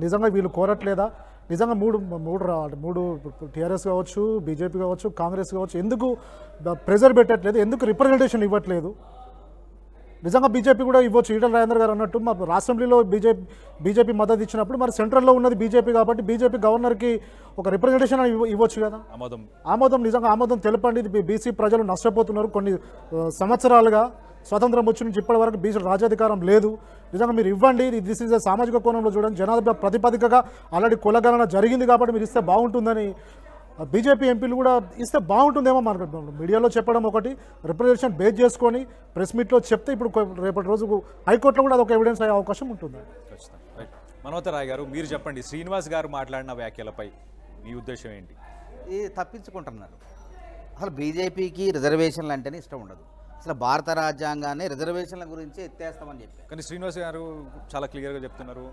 నిజంగా వీళ్ళు కోరట్లేదా? నిజంగా మూడు టీఆర్ఎస్ కావచ్చు, బీజేపీ కావచ్చు, కాంగ్రెస్ కావచ్చు ఎందుకు ప్రెజర్ పెట్టట్లేదు? ఎందుకు రిప్రజెంటేషన్ ఇవ్వట్లేదు? నిజంగా బీజేపీ కూడా ఇవ్వచ్చు. ఈటల రాజేందర్ గారు అన్నట్టు మా అసెంబ్లీలో బీజేపీ మద్దతు ఇచ్చినప్పుడు మరి సెంట్రల్లో ఉన్నది బీజేపీ కాబట్టి బీజేపీ గవర్నర్కి ఒక రిప్రజెంటేషన్ ఇవ్వచ్చు కదా. ఆమోదం నిజంగా ఆమోదం తెలపండి. బీసీ ప్రజలు నష్టపోతున్నారు. కొన్ని సంవత్సరాలుగా స్వతంత్రం వచ్చి నుంచి ఇప్పటి వరకు బీసీ రాజ్యాధికారం లేదు. నిజంగా మీరు ఇవ్వండి. దిస్ ఈజ్ సామాజిక కోణంలో చూడండి, జనాభా ప్రతిపాదికగా ఆల్రెడీ కులగణన జరిగింది కాబట్టి మీరు ఇస్తే బాగుంటుందని బీజేపీ ఎంపీలు కూడా ఇస్తే బాగుంటుందేమో మనకు మీడియాలో చెప్పడం ఒకటి, రిప్రజెంటేషన్ బేస్ చేసుకొని ప్రెస్ మీట్లో చెప్తే ఇప్పుడు రేపటి రోజు హైకోర్టులో కూడా అదొక ఎవిడెన్స్ అయ్యే అవకాశం ఉంటుంది. మనోహర్ రాయ్ గారు, మీరు చెప్పండి, శ్రీనివాస్ గారు మాట్లాడిన వ్యాఖ్యలపై మీ ఉద్దేశం ఏంటి? ఇది తప్పించుకుంటున్నారు. అసలు బీజేపీకి రిజర్వేషన్లు అంటేనే ఇష్టం ఉండదు. అసలు భారత రాజ్యాంగాన్ని రిజర్వేషన్ల గురించి ఎత్తేస్తామని చెప్పి, కానీ శ్రీనివాస్ గారు చాలా క్లియర్గా చెప్తున్నారు.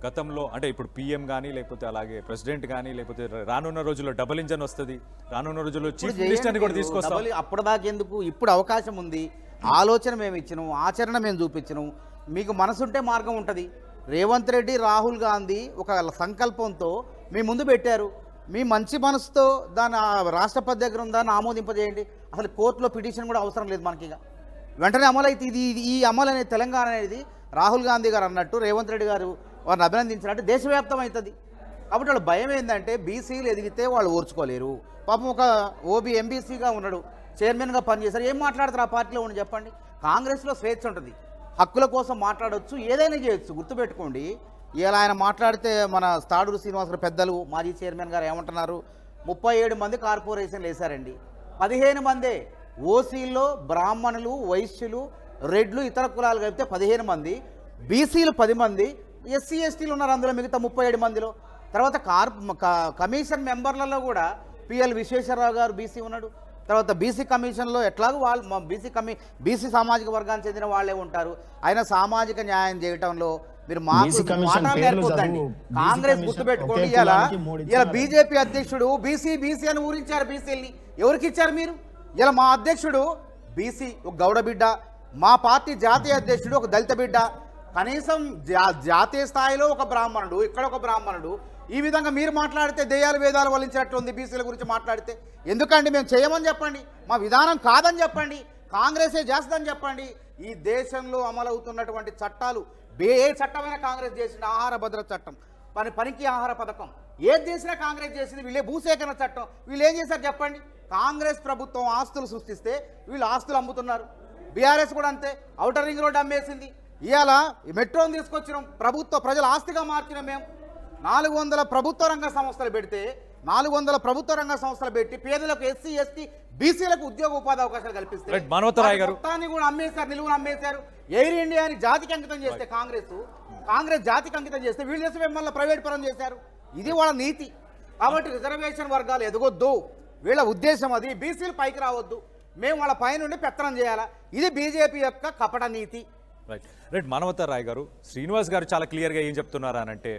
గతంలో అంటే ఇప్పుడు పీఎం కానీ లేకపోతే అలాగే ప్రెసిడెంట్ కానీ లేకపోతే రానున్న రోజుల్లో డబుల్ ఇంజన్ వస్తుంది, రానున్న రోజుల్లో చీఫ్ మినిస్టర్ని కూడా తీసుకొస్తాం. అప్పటిదాకా ఎందుకు? ఇప్పుడు అవకాశం ఉంది. ఆలోచన మేము ఇచ్చినాం, ఆచరణ మేము చూపించినాం. మీకు మనసుంటే మార్గం ఉంటుంది. రేవంత్ రెడ్డి, రాహుల్ గాంధీ ఒక సంకల్పంతో మీ ముందు పెట్టారు. మీ మంచి మనసుతో దాన్ని రాష్ట్రపతి దగ్గర ఉందాన్ని ఆమోదింపజేయండి. అసలు కోర్టులో పిటిషన్ కూడా అవసరం లేదు మనకి. ఇక వెంటనే అమలు అయితే ఈ అమలు అనేది తెలంగాణ అనేది రాహుల్ గాంధీ గారు అన్నట్టు, రేవంత్ రెడ్డి గారు వారిని అభినందించినట్టు దేశవ్యాప్తం అవుతుంది. కాబట్టి వాళ్ళ భయం ఏంటంటే బీసీలు ఎదిగితే వాళ్ళు ఓర్చుకోలేరు. పాపం ఒక ఎంబీసీగా ఉన్నాడు, చైర్మన్గా పనిచేశారు. ఏం మాట్లాడతారు ఆ పార్టీలో ఉండి చెప్పండి? కాంగ్రెస్లో స్వేచ్ఛ ఉంటుంది, హక్కుల కోసం మాట్లాడవచ్చు, ఏదైనా చేయొచ్చు. గుర్తుపెట్టుకోండి, ఇలా ఆయన మాట్లాడితే మన తాడూరు శ్రీనివాసరావు పెద్దలు మాజీ చైర్మన్ గారు ఏమంటున్నారు? 37 మంది కార్పొరేషన్లు వేశారండి, 15 మందే ఓసీల్లో బ్రాహ్మణులు, వైశ్యులు, రెడ్లు ఇతర కులాలు కలిపితే 15 మంది, బీసీలు 10 మంది, ఎస్సీ ఎస్టీలు ఉన్నారు అందులో మిగతా 37 మందిలో. తర్వాత కమిషన్ మెంబర్లలో కూడా పిఎల్ విశ్వేశ్వరరావు గారు బీసీ ఉన్నాడు. తర్వాత బీసీ కమిషన్లో ఎట్లాగో వాళ్ళు బీసీ సామాజిక వర్గానికి చెందిన వాళ్ళే ఉంటారు. ఆయన సామాజిక న్యాయం చేయటంలో మీరు మాట్లాడలేకపోద్దండి. కాంగ్రెస్ గుర్తుపెట్టుకోండి, ఇలా బీజేపీ అధ్యక్షుడు బీసీ అని ఊరించారు బీసీలని. ఎవరికి ఇచ్చారు మీరు? ఇలా మా అధ్యక్షుడు బీసీ, ఒక గౌడ బిడ్డ, మా పార్టీ జాతీయ అధ్యక్షుడు ఒక దళిత బిడ్డ, కనీసం జాతీయ స్థాయిలో ఒక బ్రాహ్మణుడు, ఇక్కడ ఒక బ్రాహ్మణుడు. ఈ విధంగా మీరు మాట్లాడితే దెయ్యాలు వేదాలు వలించినట్లు ఉంది. బీసీల గురించి మాట్లాడితే ఎందుకండి? మేము చేయమని చెప్పండి, మా విధానం కాదని చెప్పండి, కాంగ్రెసే చేస్తుందని చెప్పండి. ఈ దేశంలో అమలవుతున్నటువంటి చట్టాలు ఏ చట్టమైనా కాంగ్రెస్ చేసిన ఆహార భద్రత చట్టం, పనికి ఆహార పథకం, ఏది చేసినా కాంగ్రెస్ చేసింది. వీళ్ళే భూసేకరణ చట్టం, వీళ్ళు ఏం చేశారు చెప్పండి? కాంగ్రెస్ ప్రభుత్వం ఆస్తులు సృష్టిస్తే వీళ్ళు ఆస్తులు అమ్ముతున్నారు. బీఆర్ఎస్ కూడా అంతే, ఔటర్ రింగ్ రోడ్ అమ్మేసింది. ఇవాళ మెట్రోని తీసుకొచ్చినాం, ప్రజల ఆస్తిగా మార్చినాం. మేము 400 ప్రభుత్వ రంగ సంస్థలు పెడితే 400 ప్రభుత్వ రంగ సంస్థలు పెట్టి పేదలకు, ఎస్సీ ఎస్టీ బీసీలకు ఉద్యోగ ఉపాధి అవకాశాలు కల్పిస్తే మొత్తాన్ని కూడా అమ్మేశారు, నిలువును అమ్మేశారు. ఎయిర్ ఇండియాని జాతికి అంకితం చేస్తే కాంగ్రెస్ జాతికి అంకితం చేస్తే వీళ్ళు చేసి మిమ్మల్ని ప్రైవేట్ పరం చేశారు. ఇది వాళ్ళ నీతి. కాబట్టి రిజర్వేషన్ వర్గాలు ఎదగొద్దు, వీళ్ళ ఉద్దేశం అది. బీసీలు పైకి రావద్దు, మేము వాళ్ళ పైనుండి పెత్తనం చేయాలా. ఇది బీజేపీ యొక్క కపట నీతి. రైట్ మానవతా రాయ్ గారు, శ్రీనివాస్ గారు చాలా క్లియర్గా ఏం చెప్తున్నారు అని అంటే,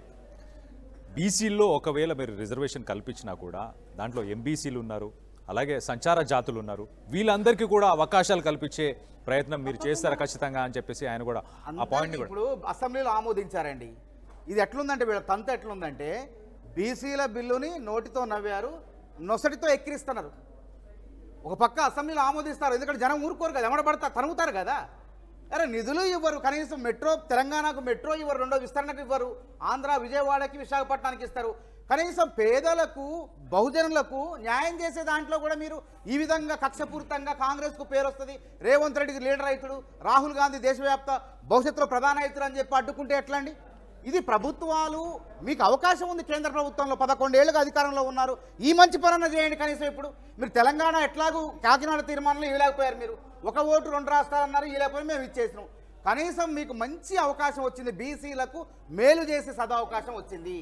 బీసీల్లో ఒకవేళ మీరు రిజర్వేషన్ కల్పించినా కూడా దాంట్లో ఎంబీసీలు ఉన్నారు, అలాగే సంచార జాతులు ఉన్నారు, వీళ్ళందరికీ కూడా అవకాశాలు కల్పించే ప్రయత్నం మీరు చేస్తారా ఖచ్చితంగా అని చెప్పేసి ఆయన కూడా ఆ పాయింట్ ఇప్పుడు అసెంబ్లీలో ఆమోదించారండి. ఇది ఎట్లుందంటే వీళ్ళ తంత ఎట్లుందంటే, బీసీల బిల్లుని నోటితో నవ్వారు, నొసటితో ఎక్కిరిస్తున్నారు. ఒక పక్క అసెంబ్లీలో ఆమోదిస్తారు, ఎందుకంటే జనం ఊరుకోరు కదా, ఎమడబడతారు, తరుగుతారు కదా. అరే నిధులు ఇవ్వరు, కనీసం మెట్రో, తెలంగాణకు మెట్రో ఇవ్వరు, రెండో విస్తరణకు ఇవ్వరు, ఆంధ్ర విజయవాడకి విశాఖపట్నానికి ఇస్తారు. కనీసం పేదలకు, బహుజనులకు న్యాయం చేసే దాంట్లో కూడా మీరు ఈ విధంగా కక్షపూరితంగా కాంగ్రెస్కు పేరు వస్తుంది, రేవంత్ రెడ్డికి లీడర్ అవుతాడు, రాహుల్ గాంధీ దేశవ్యాప్త భవిష్యత్తులో ప్రధాన అవుతారు అని చెప్పి అడ్డుకుంటే ఎట్లా అండి? ఇది ప్రభుత్వాలు, మీకు అవకాశం ఉంది, కేంద్ర ప్రభుత్వంలో 11 ఏళ్ళుగా అధికారంలో ఉన్నారు, ఈ మంచి పనులు చేయండి. కనీసం ఇప్పుడు మీరు తెలంగాణ ఎట్లాగూ కాకినాడ తీర్మానంలో ఇవ్వలేకపోయారు, మీరు ఒక ఓటు 2 రాష్ట్రాలు అన్నారు, ఇవ్వలేకపోయి మేము ఇచ్చేసినాం. కనీసం మీకు మంచి అవకాశం వచ్చింది, బీసీలకు మేలు చేసే సదవకాశం వచ్చింది.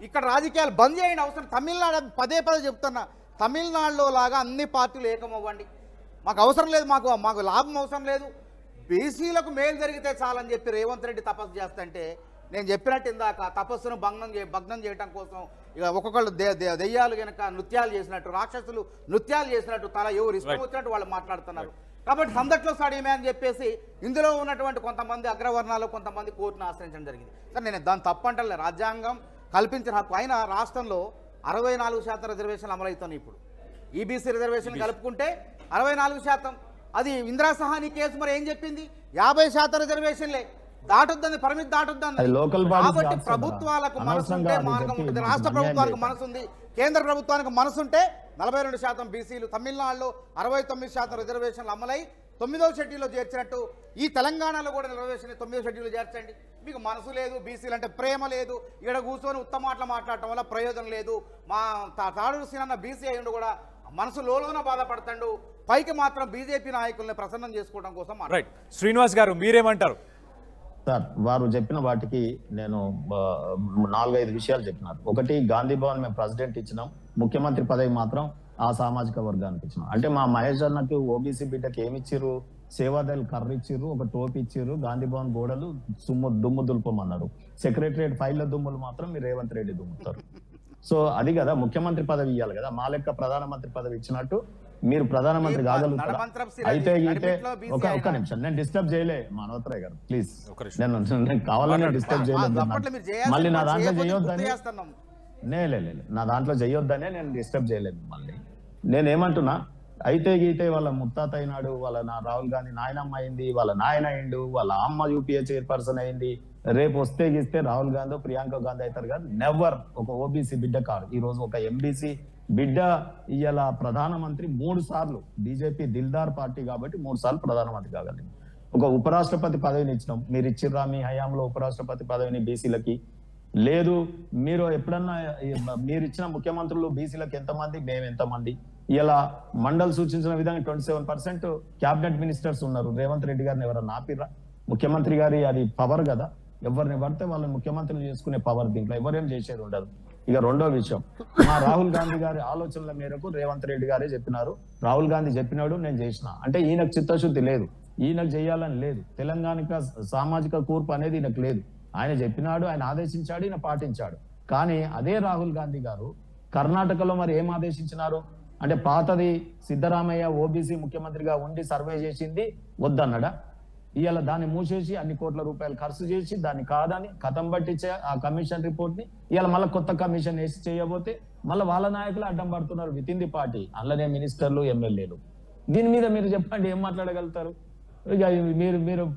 ఇక్కడ రాజకీయాలు బంద్ చేయండి. అవసరం తమిళనాడు, పదే చెప్తున్నా, తమిళనాడులో లాగా అన్ని పార్టీలు ఏకమవ్వండి. మాకు అవసరం లేదు, మాకు లాభం అవసరం లేదు, బీసీలకు మేలు జరిగితే చాలని చెప్పి రేవంత్ రెడ్డి తపస్సు చేస్తుంటే, నేను చెప్పినట్టు ఇందాక తపస్సును భగ్నం చేయడం కోసం ఇక ఒక్కొక్కళ్ళు దెయ్యాలు కనుక నృత్యాలు చేసినట్టు, రాక్షసులు నృత్యాలు చేసినట్టు, ఎవరు ఇష్టం వచ్చినట్టు వాళ్ళు మాట్లాడుతున్నారు. కాబట్టి సందట్లో సాడేమే అని చెప్పేసి ఇందులో ఉన్నటువంటి కొంతమంది అగ్రవర్ణాలు, కొంతమంది కోర్టును ఆశ్రయించడం జరిగింది. కానీ నేను దాన్ని తప్పంటలే, రాజ్యాంగం కల్పించిన హక్కు. అయినా రాష్ట్రంలో 64% రిజర్వేషన్లు అమలవుతున్నాయి. ఇప్పుడు ఈబీసీ రిజర్వేషన్ కలుపుకుంటే 64%. అది ఇందిరా సహాని కేసు మరి ఏం చెప్పింది? 50% రిజర్వేషన్లే, దాటొద్దని, పరిమితి దాటొద్దని. కాబట్టి ప్రభుత్వాలకు మనసుంటే మార్గం ఉంటుంది, రాష్ట్ర ప్రభుత్వానికి మనసుంది, కేంద్ర ప్రభుత్వానికి మనసుంటే 42% బీసీలు, తమిళనాడులో 69% రిజర్వేషన్లు అమలై 9వ షెడ్యూల్లో చేర్చినట్టు ఈ తెలంగాణలో కూడా రిజర్వేషన్ 9వ షెడ్యూల్లో చేర్చండి. మీకు మనసు లేదు, బీసీలు అంటే ప్రేమ లేదు, ఇక్కడ కూర్చొని ఉత్తమ మాటలు మాట్లాడటం వల్ల ప్రయోజనం లేదు. మా తాడూరు సీనన్న బీసీ అయ్యిండు కూడా మనసు లోన బాధపడతాడు, పైకి మాత్రం బీజేపీ నాయకుల్ని ప్రసన్నం చేసుకోవడం కోసం. రైట్ శ్రీనివాస్ గారు మీరేమంటారు? సార్, వారు చెప్పిన వాటికి నేను 4-5 విషయాలు చెప్పినారు. ఒకటి, గాంధీ భవన్ మేము ప్రెసిడెంట్ ఇచ్చినాం, ముఖ్యమంత్రి పదవి మాత్రం ఆ సామాజిక వర్గానికి ఇచ్చినాం. అంటే మా మహేష్ అన్నకి ఓబీసీ బిడ్డకి ఏమి ఇచ్చిర్రు? సేవాదళ కర్ర ఇచ్చిర్రు, ఒక టోపీ ఇచ్చిర్రు, గాంధీ భవన్ గోడలు దుమ్ము దులుపమన్నారు. సెక్రటరియట్ ఫైళ్ళ దుమ్ములు మాత్రం మీరు రేవంత్ రెడ్డి దుమ్ముతారు. సో అది కదా, ముఖ్యమంత్రి పదవి ఇవ్వాలి కదా. మా లెక్క ప్రధానమంత్రి పదవి ఇచ్చినట్టు మీరు ప్రధానమంత్రి కాగలుగుతారా? అయితే ఒక నిమిషం, నేను డిస్టర్బ్ చేయలే మానవతరాయ్ గారు, ప్లీజ్. నేను కావాలని డిస్టర్బ్ చేయలేదు, మళ్ళీ నా దాంట్లో చేయొద్దని, నా దాంట్లో చేయొద్దనే నేను డిస్టర్బ్ చేయలేదు. మళ్ళీ నేనేమంటున్నా, అయితే గీతే వాళ్ళ ముత్తాత అయినాడు, వాళ్ళ రాహుల్ గాంధీ నాయనమ్మ అయింది, వాళ్ళ నాయన అయిండు, వాళ్ళ అమ్మ యూపీఏ చైర్పర్సన్ అయింది, రేపు వస్తే గీస్తే రాహుల్ గాంధీ ప్రియాంక గాంధీ అవుతారు కాదు. నెవర్ ఒక ఓబీసీ బిడ్డ కాదు. ఈ రోజు ఒక ఎంబీసీ బిడ్డ ఇవాళ ప్రధానమంత్రి 3 సార్లు, బీజేపీ దిల్దార్ పార్టీ కాబట్టి 3 సార్లు ప్రధానమంత్రి కాగలిగింది. ఒక ఉపరాష్ట్రపతి పదవిని ఇచ్చినాం, మీరు ఇచ్చిర్రా మీ హయాంలో ఉపరాష్ట్రపతి పదవిని బీసీలకి? లేదు. మీరు ఎప్పుడన్నా మీరు ఇచ్చిన ముఖ్యమంత్రులు బీసీలకు ఎంతమంది, మేము ఎంతమంది? ఇలా మండల్ సూచించిన విధంగా 27% క్యాబినెట్ మినిస్టర్స్ ఉన్నారు. రేవంత్ రెడ్డి గారిని ఎవరన్నా ఆపిర్రా? ముఖ్యమంత్రి గారి అది పవర్ కదా, ఎవరిని పడితే వాళ్ళని ముఖ్యమంత్రిని చేసుకునే పవర్, దీంట్లో ఎవరేం చేసేది ఉండదు. ఇక రెండో విషయం, మా రాహుల్ గాంధీ గారి ఆలోచనల మేరకు రేవంత్ రెడ్డి గారే చెప్పినారు. రాహుల్ గాంధీ చెప్పినాడు, నేను చేసిన. అంటే ఈయనకు చిత్తశుద్ధి లేదు, ఈయనకు చేయాలని లేదు, తెలంగాణక సామాజిక కూర్పు అనేది ఈయనకు లేదు. ఆయన చెప్పినాడు, ఆయన ఆదేశించాడు, ఈయన పాటించాడు. కానీ అదే రాహుల్ గాంధీ గారు కర్ణాటకలో మరి ఏం ఆదేశించినారు అంటే, పాతది సిద్ధరామయ్య ఓబీసీ ముఖ్యమంత్రిగా ఉండి సర్వే చేసింది వద్దన్నాడా? ఇవాళ దాన్ని మూసేసి అన్ని కోట్ల రూపాయలు ఖర్చు చేసి దాన్ని కాదని కథం పట్టించే ఆ కమిషన్ రిపోర్ట్ ని ఇవాళ మళ్ళీ కొత్త కమిషన్ వేసి చేయబోతే మళ్ళీ వాళ్ళ నాయకులు అడ్డం పడుతున్నారు విత్ ఇన్ ది పార్టీ, అందులోనే మినిస్టర్లు, ఎమ్మెల్యేలు. దీని మీద మీరు చెప్పండి, ఏం మాట్లాడగలుగుతారు? ఇక మీరు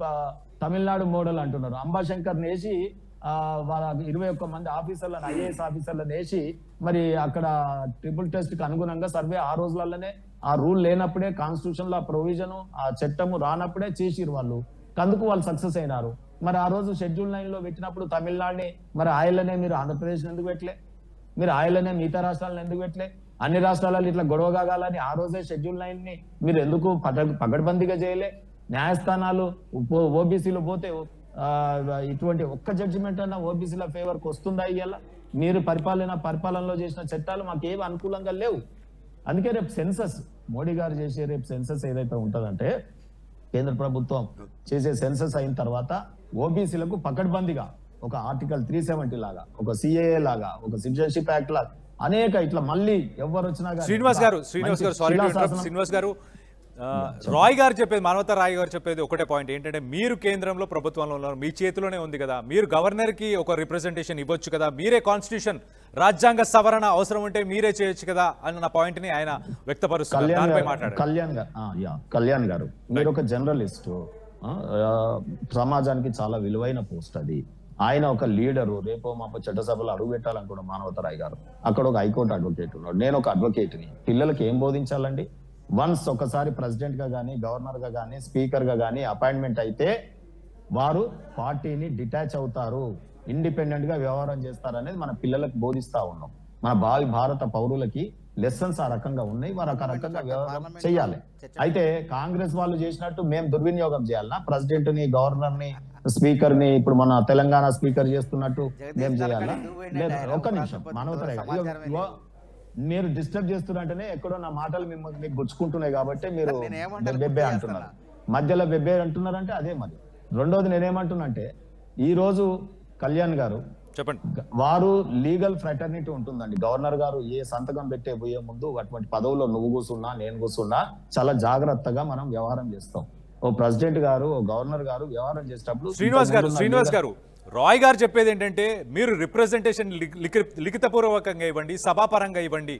తమిళనాడు మోడల్ అంటున్నారు. అంబాశంకర్ వేసి వాళ్ళ 21 మంది ఆఫీసర్లను, ఐఏఎస్ ఆఫీసర్లను వేసి మరి అక్కడ ట్రిపుల్ టెస్ట్ కి అనుగుణంగా సర్వే ఆ రోజులలోనే, ఆ రూల్ లేనప్పుడే, కాన్స్టిట్యూషన్ లో ఆ ప్రొవిజన్, ఆ చట్టము రానప్పుడే చేసిరు వాళ్ళు. అందుకు వాళ్ళు సక్సెస్ అయినారు. మరి ఆ రోజు షెడ్యూల్ 9 లో పెట్టినప్పుడు తమిళనాడుని మరి ఆయలనే మీరు ఆంధ్రప్రదేశ్ ఎందుకు పెట్టలే? మీరు ఆయలనే మిగతా రాష్ట్రాలను ఎందుకు పెట్టలే? అన్ని రాష్ట్రాలలో ఇట్లా గొడవ కాగాలని ఆ రోజే షెడ్యూల్ 9 ని మీరు ఎందుకు పగడ్బందీగా చేయలే? న్యాయస్థానాలు ఓబీసీలో పోతే ఇటువంటి ఒక్క జడ్జిమెంట్ అన్న ఓబీసీల ఫేవర్ కి వస్తుందా? ఇయ్యాల మీరు పరిపాలనలో చేసిన చట్టాలు మాకు ఏవి అనుకూలంగా లేవు. అందుకే రేపు సెన్సస్, మోడీ గారు చేసే రేపు సెన్సస్ ఏదైతే ఉంటుందంటే, కేంద్ర ప్రభుత్వం చేసే సెన్సస్ అయిన తర్వాత ఓబీసీలకు పకడ్బందీగా ఒక ఆర్టికల్ 370 లాగా, ఒక సిఏఏ లాగా, ఒక సిటిజన్షిప్ యాక్ట్ లాగా అనేక ఇట్లా మళ్ళీ ఎవరు వచ్చినా శ్రీనివాస్ గారు రాయ్ గారు చెప్పేది, మానవతా రాయ్ గారు చెప్పేది ఒకటే పాయింట్ ఏంటంటే, మీరు కేంద్రంలో ప్రభుత్వంలో ఉన్నారు, మీ చేతిలోనే ఉంది కదా, మీరు గవర్నర్ కి ఒక రిప్రజెంటేషన్ ఇవ్వచ్చు కదా, మీరే కాన్స్టిట్యూషన్ రాజ్యాంగ సవరణ అవసరం ఉంటే మీరే చేయొచ్చు కదా అన్న పాయింట్ ని ఆయన వ్యక్తపరుస్తున్నారు. కళ్యాణ్ గారు మీరు ఒక జర్నలిస్ట్, సమాజానికి చాలా విలువైన పోస్ట్ అది. ఆయన ఒక లీడరు, రేపో మాపో చట్టసభలో అడుగు పెట్టాలనుకున్న మానవతరాయ్ గారు, అక్కడ ఒక హైకోర్టు అడ్వకేట్ ఉన్నాడు, నేను ఒక అడ్వకేట్ని. పిల్లలకి ఏం బోధించాలండి? వన్స్ ఒకసారి ప్రెసిడెంట్ గా కానీ, గవర్నర్ గా కానీ, స్పీకర్ గా కానీ అపాయింట్మెంట్ అయితే వారు పార్టీని డిటాచ్ అవుతారు, ఇండిపెండెంట్ గా వ్యవహారం చేస్తారనేది మన పిల్లలకు బోధిస్తా ఉన్నాం. మన భారత పౌరులకి లెసన్స్ ఆ రకంగా ఉన్నాయి, వారు ఆ రకంగా వ్యవహారం చేయాలి. అయితే కాంగ్రెస్ వాళ్ళు చేసినట్టు మేము దుర్వినియోగం చేయాలన్నా? ప్రెసిడెంట్ ని, గవర్నర్ ని, స్పీకర్ ని ఇప్పుడు మన తెలంగాణ స్పీకర్ చేస్తున్నట్టు మేము చేయాలా? లేదు, ఒక్క నిమిషం మానవతరాయ్, మీరు డిస్టర్బ్ చేస్తున్నారంటేనే ఎక్కడో నా మాటలు మీకు గుచ్చుకుంటున్నాయి కాబట్టి మీరు బెబ్బే అంటున్నారు, మధ్యలో బెబ్బే అంటున్నారంటే అదే. మరి రెండోది నేనేమంటున్నా అంటే, ఈ రోజు కళ్యాణ్ గారు చెప్పండి, వారు లీగల్ ఫ్రెటర్నిటీ ఉంటుందండి. గవర్నర్ గారు ఏ సంతకం పెట్టే పోయే ముందు అటువంటి పదవుల్లో నువ్వు కూర్చున్నా, నేను కూర్చున్నా చాలా జాగ్రత్తగా మనం వ్యవహారం చేస్తాం. ఓ ప్రెసిడెంట్ గారు, ఓ గవర్నర్ గారు వ్యవహారం చేసేటప్పుడు శ్రీనివాస్ గారు రాయ్ గారు చెప్పేది ఏంటంటే, మీరు రిప్రజెంటేషన్ లిఖితపూర్వకంగా ఇవ్వండి, సభాపరంగా ఇవ్వండి,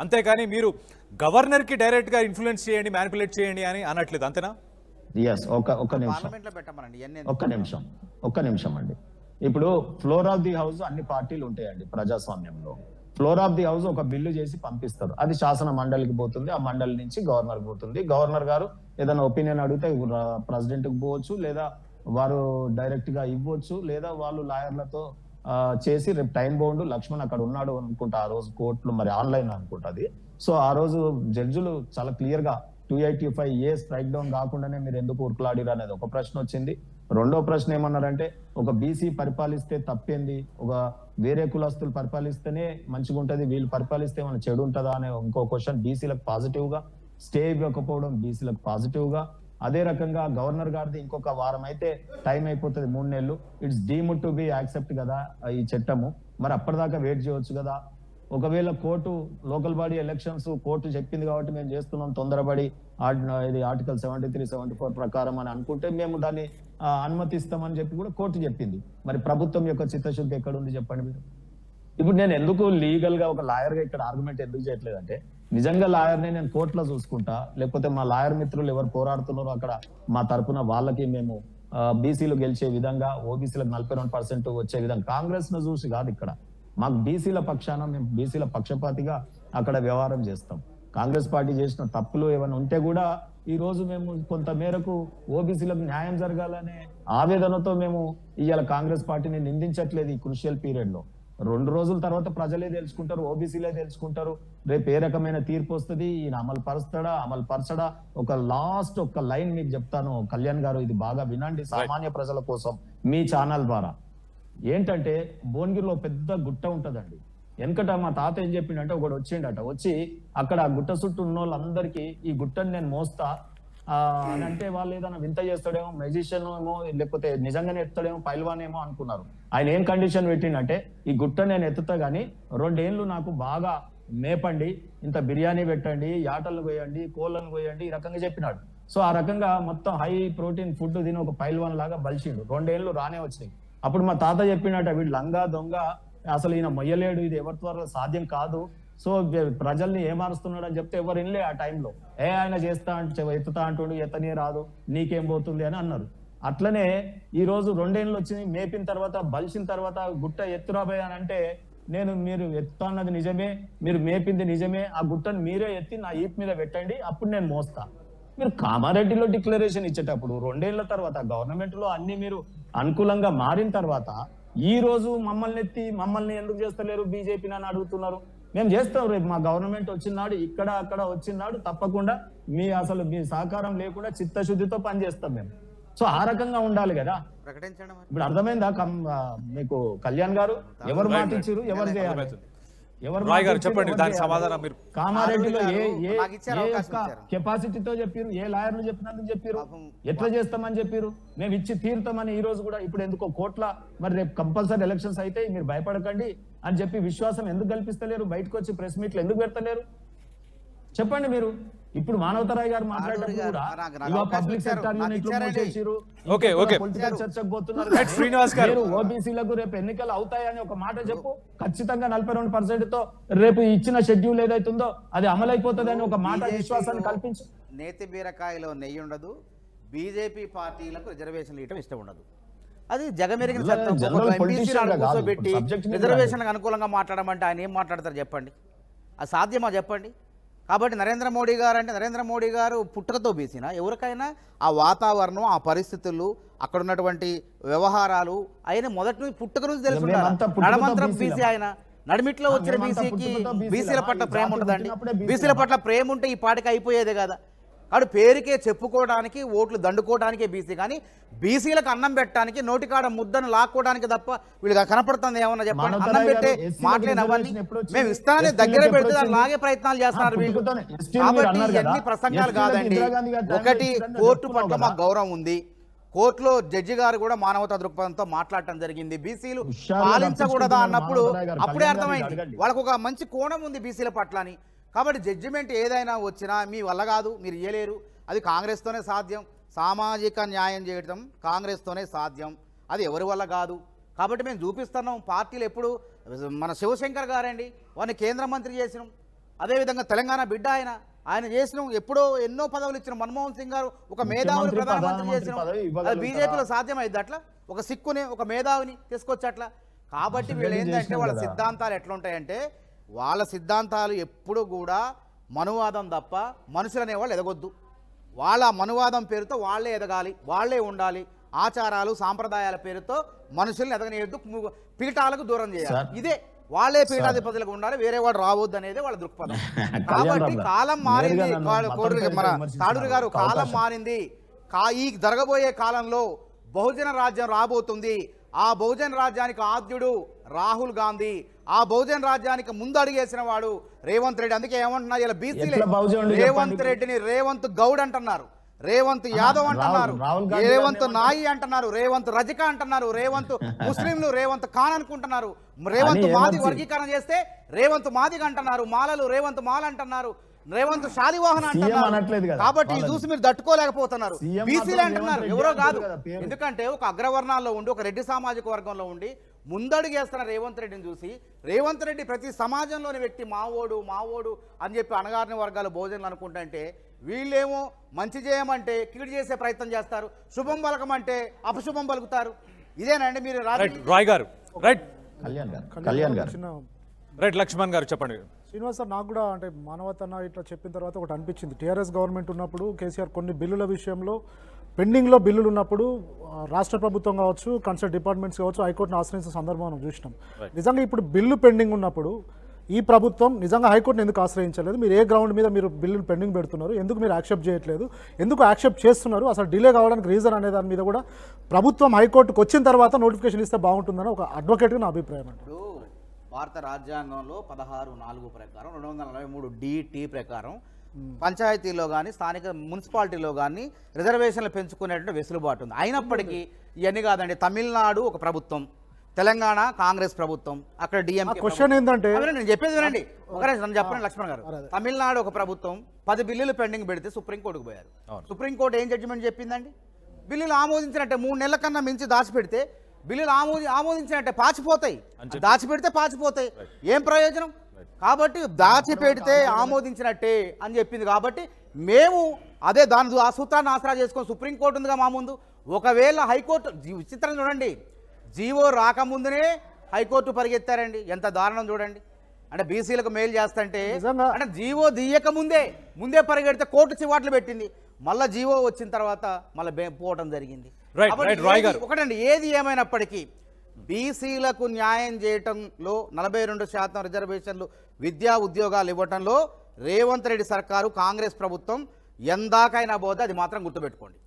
అంతేకాని మీరు గవర్నర్ కి డైరెక్ట్ గా ఇన్ఫ్లుయెన్స్ చేయండి, మ్యానిపులేట్ చేయండి అని అనట్లేదు, అంతేనా? ఒక్క నిమిషం అండి. ఇప్పుడు ఫ్లోర్ ఆఫ్ ది హౌస్ అన్ని పార్టీలు ఉంటాయండి ప్రజాస్వామ్యంలో. ఫ్లోర్ ఆఫ్ ది హౌస్ ఒక బిల్లు చేసి పంపిస్తారు, అది శాసన మండలికి పోతుంది, ఆ మండలి నుంచి గవర్నర్ పోతుంది. గవర్నర్ గారు ఏదైనా ఒపీనియన్ అడిగితే ప్రెసిడెంట్ కి పోవచ్చు, లేదా వారు డైరెక్ట్ గా ఇవ్వచ్చు, లేదా వాళ్ళు లాయర్లతో చేసి రేపు టైం బౌండ్ లక్ష్మణ్ అక్కడ ఉన్నాడు అనుకుంటా ఆ రోజు కోర్టులో, మరి ఆన్లైన్ అనుకుంటుంది. సో ఆ రోజు జడ్జిలు చాలా క్లియర్ గా 285A స్ట్రైక్ డౌన్ కాకుండానే మీరు ఎందుకు ఉరుకులాడిరు అనేది ఒక ప్రశ్న వచ్చింది. రెండో ప్రశ్న ఏమన్నారంటే, ఒక బీసీ పరిపాలిస్తే తప్పేంది, ఒక వేరే కులస్తులు పరిపాలిస్తేనే మంచిగా ఉంటది, వీళ్ళు పరిపాలిస్తే మన చెడు ఉంటుందా అనే ఇంకో క్వశ్చన్. బీసీలకు పాజిటివ్ గా, స్టే ఇవ్వకపోవడం బీసీలకు పాజిటివ్ గా. అదే రకంగా గవర్నర్ గారిది ఇంకొక వారం అయితే టైం అయిపోతుంది, 3 నెలలు. It's deemed to be accept కదా ఈ చట్టము, మరి అప్పటిదాకా వెయిట్ చేయొచ్చు కదా. ఒకవేళ court local body elections court చెప్పింది కాబట్టి మేము చేస్తున్నాం తొందరపడి, ఇది ఆర్టికల్ 73, 74 ప్రకారం అని అనుకుంటే మేము దాన్ని అనుమతిస్తామని చెప్పి కూడా కోర్టు చెప్పింది. మరి ప్రభుత్వం యొక్క చిత్తశుద్ధి ఎక్కడ ఉంది చెప్పండి మీరు? ఇప్పుడు నేను ఎందుకు లీగల్ గా ఒక లాయర్ గా ఇక్కడ ఆర్గ్యుమెంట్ ఎందుకు చేయట్లేదంటే, నిజంగా లాయర్ని నేను కోర్టులో చూసుకుంటా, లేకపోతే మా లాయర్ మిత్రులు ఎవరు పోరాడుతున్నారో అక్కడ మా తరపున వాళ్ళకి మేము బీసీలు గెలిచే విధంగా, ఓబీసీలకు 42% వచ్చే విధంగా కాంగ్రెస్ ను చూసి కాదు, ఇక్కడ మాకు బీసీల పక్షాన మేము బీసీల పక్షపాతిగా అక్కడ వ్యవహారం చేస్తాం. కాంగ్రెస్ పార్టీ చేసిన తప్పులు ఏమైనా ఉంటే కూడా ఈ రోజు మేము కొంత మేరకు ఓబీసీలకు న్యాయం జరగాలనే ఆవేదనతో మేము ఇవాళ కాంగ్రెస్ పార్టీని నిందించట్లేదు ఈ క్రూషియల్ పీరియడ్ లో. 2 రోజుల తర్వాత ప్రజలే తెలుసుకుంటారు, ఓబీసీలే తెలుసుకుంటారు. రేపు ఏ రకమైన తీర్పు వస్తుంది, ఈయన అమలు పరచడా. ఒక లాస్ట్ ఒక్క లైన్ మీకు చెప్తాను కళ్యాణ్ గారు, ఇది బాగా వినండి సామాన్య ప్రజల కోసం మీ ఛానల్ ద్వారా. ఏంటంటే భువనగిరిలో పెద్ద గుట్ట ఉంటదండి. వెనకట మా తాత ఏం చెప్పిండంటే, ఒకడు వచ్చిండట, వచ్చి అక్కడ ఆ గుట్ట చుట్టూ ఉన్న వాళ్ళందరికీ ఈ గుట్టని నేను మోస్తా అని అంటే, వాళ్ళు ఏదైనా వింత చేస్తాడేమో, మెజిషియన్ ఏమో, లేకపోతే నిజంగానే ఎత్తాడేమో, పైల్వాన్ ఏమో అనుకున్నారు. ఆయన ఏం కండిషన్ పెట్టిండంటే, ఈ గుట్ట నేను ఎత్తుతా గానీ 2 ఏళ్ళు నాకు బాగా మేపండి, ఇంత బిర్యానీ పెట్టండి, యాటలను కోయండి, కోళ్ళను కోయండి, ఈ రకంగా చెప్పినాడు. సో ఆ రకంగా మొత్తం హై ప్రోటీన్ ఫుడ్ తిని ఒక పైల్వాన్ లాగా బలిసిండు. 2 ఏళ్ళు రానే వచ్చినాయి. అప్పుడు మా తాత చెప్పినట్ట, వీడు లంగా దొంగ, అసలు ఈయన మొయ్యలేడు, ఇది ఎవరి ద్వారా సాధ్యం కాదు, సో ప్రజల్ని ఏమారుస్తున్నాడు అని చెప్తే ఎవరు వినలే ఆ టైంలో. ఆయన చేస్తా అంటే ఎత్తుతా అంటుడు, ఎత్తనే రాదు, నీకేం పోతుంది అని అన్నారు. అట్లనే ఈ రోజు 2 ఏళ్ళు వచ్చినాయి, మేపిన తర్వాత బలిసిన తర్వాత గుట్ట ఎత్తురాబోయే అని అంటే, మీరు ఎత్తుతా అన్నది నిజమే, మీరు మేపింది నిజమే, ఆ గుట్టను మీరే ఎత్తి నా ఈప్ మీద పెట్టండి, అప్పుడు నేను మోస్తా. మీరు కామారెడ్డిలో డిక్లరేషన్ ఇచ్చేటప్పుడు 2 ఏళ్ల తర్వాత గవర్నమెంట్ లో అన్ని మీరు అనుకూలంగా మారిన తర్వాత ఈ రోజు మమ్మల్ని ఎందుకు చేస్తలేరు బీజేపీ అని అడుగుతున్నారు. మేము చేస్తాం, రేపు మా గవర్నమెంట్ వచ్చినాడు, ఇక్కడ అక్కడ వచ్చినాడు తప్పకుండా మీ సహకారం లేకుండా చిత్తశుద్ధితో పనిచేస్తాం మేము. సో ఆ రకంగా ఉండాలి కదా. ప్రకటించండి మరి. ఇప్పుడు అర్థమైందా మీకు కళ్యాణ్ గారు? ఎవరు మాటించారు, ఎవరు చేయాలి, రాయ్ గారు చెప్పండి దానికి సమాధానం. మీరు కామారెడ్డిలో కెపాసిటీతో చెప్పారు, ఏ లాయర్లు చెప్పినందుకు చెప్పారు, ఎట్లా చేస్తామని చెప్పారు, మేము ఇచ్చి తీరుతామని ఈ రోజు కూడా. ఇప్పుడు ఎందుకో కోట్ల, మరి రేపు కంపల్సరీ ఎలక్షన్స్ అయితే మీరు భయపడకండి అని చెప్పి విశ్వాసం ఎందుకు కల్పిస్తలేరు? బయటకు వచ్చి ప్రెస్ మీట్లు ఎందుకు పెడతలేరు చెప్పండి మీరు. ఇప్పుడు మానవతరాయ్ గారు మాట్లాడేటప్పుడు కూడా పబ్లిక్ సెక్టార్ పొలిటికల్ చర్చకు పోతున్నారు. ఓబీసీలకు రేపు ఎన్నికలు అవుతాయని ఒక మాట చెప్పు, ఖచ్చితంగా 42% తో రేపు ఇచ్చిన షెడ్యూల్ ఏదైతుందో అది అమలైపోతుంది అని ఒక మాట విశ్వాసాన్ని కల్పించు. నేతి బీరకాయలో నెయ్యి ఉండదు, బీజేపీ పార్టీలకు రిజర్వేషన్లు ఇవ్వడం ఇష్టం ఉండదు. అది జగమెరిగిన కూర్చోబెట్టి రిజర్వేషన్లకు అనుకూలంగా మాట్లాడమంటే ఆయన ఏం మాట్లాడతారు చెప్పండి? అది సాధ్యమా చెప్పండి? కాబట్టి నరేంద్ర మోడీ గారు పుట్టుకతో బీసీనా? ఎవరికైనా ఆ వాతావరణం, ఆ పరిస్థితులు, అక్కడ ఉన్నటువంటి వ్యవహారాలు ఆయన మొదటి నుంచి పుట్టుక నుంచి తెలుసుకుంటారు. నడమంత్రం బీసీ, ఆయన నడిమిట్లో వచ్చిన బీసీకి బీసీల పట్ల ప్రేమ ఉంటుందండి. బీసీల పట్ల ప్రేమ ఉంటే ఈ పాటికి అయిపోయేదే కదా. కాబట్టి పేరుకే చెప్పుకోవడానికి, ఓట్లు దండుకోవడానికే బీసీ, కానీ బీసీలకు అన్నం పెట్టడానికి, నోటికాడ ముద్దను లాక్కోవడానికి తప్ప వీళ్ళకి కనపడుతుంది ఏమన్నా చెప్పండి? అన్నం పెట్టే మాటలేనవన్నీ మేము ఇస్తానని దగ్గర పెడితే దాన్ని లాగే ప్రయత్నాలు చేస్తున్నారు వీళ్ళు. కాబట్టి ఇవన్నీ ప్రసంగాలు కాదండి. ఒకటి, కోర్టు పట్ల మాకు గౌరవం ఉంది. కోర్టులో జడ్జి గారు కూడా మానవతా దృక్పథంతో మాట్లాడటం జరిగింది. బీసీలు పాలించకూడదా అన్నప్పుడు అప్పుడే అర్థమైంది వాళ్ళకు ఒక మంచి కోణం ఉంది బీసీల పట్ల అని. కాబట్టి జడ్జిమెంట్ ఏదైనా వచ్చినా మీ వల్ల కాదు, మీరు ఇయ్యలేరు, అది కాంగ్రెస్తోనే సాధ్యం. సామాజిక న్యాయం చేయడం కాంగ్రెస్తోనే సాధ్యం, అది ఎవరి వల్ల కాదు. కాబట్టి మేము చూపిస్తున్నాం. పార్టీలు ఎప్పుడు మన శివశంకర్ గారండి, వారిని కేంద్ర మంత్రి చేసినాం. అదేవిధంగా తెలంగాణ బిడ్డ ఆయన చేసినాం. ఎప్పుడో ఎన్నో పదవులు ఇచ్చిన మన్మోహన్ సింగ్ గారు ఒక మేధావిని ప్రధానమంత్రి చేసినాం. అది బీజేపీలో సాధ్యమైంది అట్లా? ఒక సిక్కుని, ఒక మేధావిని తీసుకొచ్చి అట్లా. కాబట్టి వీళ్ళు ఏంటంటే వాళ్ళ సిద్ధాంతాలు ఎట్లుంటాయంటే, వాళ్ళ సిద్ధాంతాలు ఎప్పుడు కూడా మనువాదం తప్ప మనుషులనేవాళ్ళు ఎదగొద్దు. వాళ్ళ మనువాదం పేరుతో వాళ్ళే ఎదగాలి, వాళ్ళే ఉండాలి. ఆచారాలు సాంప్రదాయాల పేరుతో మనుషుల్ని ఎదగనేయద్దు, పీఠాలకు దూరం చేయాలి. ఇదే వాళ్ళే పీఠాధిపతులకు ఉండాలి, వేరే వాడు రావద్దు అనేది వాళ్ళ దృక్పథం. కాబట్టి కాలం మారింది. మన తాడూరి గారు, కాలం మారింది. ఈ జరగబోయే కాలంలో బహుజన రాజ్యం రాబోతుంది. ఆ బహుజన రాజ్యానికి ఆద్యుడు రాహుల్ గాంధీ, ఆ బహుజన రాజ్యానికి ముందు అడిగేసిన వాడు రేవంత్ రెడ్డి. అందుకే ఏమంటున్నారు ఇలా బీసీలే రేవంత్ రెడ్డిని రేవంత్ గౌడ్ అంటున్నారు, రేవంత్ యాదవ్ అంటున్నారు, రేవంత్ నాయి అంటున్నారు, రేవంత్ రజిక అంటున్నారు, రేవంత్ ముస్లింలు రేవంత్ ఖాన్ అనుకుంటున్నారు, రేవంత్ మాది వర్గీకరణ చేస్తే రేవంత్ మాదిగ అంటున్నారు, మాలలు రేవంత్ మాల అంటున్నారు, రేవంత్ శాలివాహన్ అంటున్నారు. కాబట్టి చూసి మీరు తట్టుకోలేకపోతున్నారు. బీసీలు అంటున్నారు, ఎవరో కాదు. ఎందుకంటే ఒక అగ్రవర్ణాల్లో ఉండి, ఒక రెడ్డి సామాజిక వర్గంలో ఉండి ముందడుగేస్తున్న రేవంత్ రెడ్డిని చూసి, రేవంత్ రెడ్డి ప్రతి సమాజంలోని వ్యక్తి మావోడు అని చెప్పి అణగారిన వర్గాల భోజనాలు అనుకుంటుంటే, వీళ్ళేమో మంచి చేయమంటే కీడు చేసే ప్రయత్నం చేస్తారు, శుభం పలకమంటే అపశుభం పలుకుతారు. ఇదేనండి మీరు రాయ్ గారు. కళ్యాణ్ గారు. రైట్, లక్ష్మణ్ గారు చెప్పండి. శ్రీనివాస్ సార్, నాకు కూడా అంటే మానవతన్న ఇట్లా చెప్పిన తర్వాత ఒకటి అనిపించింది. టీఆర్ఎస్ గవర్నమెంట్ ఉన్నప్పుడు కేసీఆర్ కొన్ని బిల్లుల విషయంలో పెండింగ్లో బిల్లులు ఉన్నప్పుడు రాష్ట్ర ప్రభుత్వం కావచ్చు, కన్సర్న్ డిపార్ట్మెంట్స్ కావచ్చు, హైకోర్టును ఆశ్రయించిన సందర్భం మనం చూసినాం. నిజంగా ఇప్పుడు బిల్లు పెండింగ్ ఉన్నప్పుడు ఈ ప్రభుత్వం నిజంగా హైకోర్టును ఎందుకు ఆశ్రయించలేదు? మీరు ఏ గ్రౌండ్ మీద మీరు బిల్లులు పెండింగ్ పెడుతున్నారు? ఎందుకు మీరు యాక్సెప్ట్ చేయట్లేదు? ఎందుకు యాక్సెప్ట్ చేస్తున్నారు? అసలు డిలే కావడానికి రీజన్ అనే దాని మీద కూడా ప్రభుత్వం హైకోర్టుకు వచ్చిన తర్వాత నోటిఫికేషన్ ఇస్తే బాగుంటుందని ఒక అడ్వకేట్గా నా అభిప్రాయం అండి. ఇప్పుడు భారత రాజ్యాంగంలో 16(4) ప్రకారం 243(d)(t) ప్రకారం పంచాయతీలో కానీ స్థానిక మున్సిపాలిటీలో కానీ రిజర్వేషన్లు పెంచుకునేటువంటి వెసులుబాటు ఉంది. అయినప్పటికీ ఇవన్నీ కాదండి, తమిళనాడు ఒక ప్రభుత్వం, తెలంగాణ కాంగ్రెస్ ప్రభుత్వం, అక్కడ డిఎంకే. క్వశ్చన్ ఏంటంటే నేను చెప్పేది వినండి, ఒకరే నన్ను చెప్పండి లక్ష్మణ్ గారు. తమిళనాడు ఒక ప్రభుత్వం 10 బిల్లులు పెండింగ్ పెడితే సుప్రీంకోర్టుకు పోయారు. సుప్రీంకోర్టు ఏం జడ్జిమెంట్ చెప్పిందండి? బిల్లులు ఆమోదించినట్టే 3 నెలల కన్నా మించి దాచిపెడితే బిల్లులు ఆమోదించినట్టే పాచిపోతాయి, దాచిపెడితే పాచిపోతాయి, ఏం ప్రయోజనం? కాబట్టి దాచిపెడితే ఆమోదించినట్టే అని చెప్పింది. కాబట్టి మేము అదే ఆ సూత్రాన్ని ఆసరా చేసుకొని సుప్రీంకోర్టు ఉందిగా మా ముందు. ఒకవేళ హైకోర్టు విచిత్రం చూడండి, జీవో రాకముందునే హైకోర్టు పరిగెత్తారండి, ఎంత దారుణం చూడండి. అంటే బీసీలకు మేలు చేస్తుంటే అంటే జీవో దియ్యక ముందే పరిగెడితే కోర్టు చివాట్లు పెట్టింది. మళ్ళీ జీవో వచ్చిన తర్వాత మళ్ళీ పోవడం జరిగింది. ఒకటండి, ఏది ఏమైనప్పటికీ బీసీలకు న్యాయం చేయటంలో 42% రిజర్వేషన్లు, విద్యా ఉద్యోగాలు ఇవ్వటంలో రేవంత్ రెడ్డి సర్కారు, కాంగ్రెస్ ప్రభుత్వం ఎందాకైనా పోతే అది మాత్రం గుర్తుపెట్టుకోండి.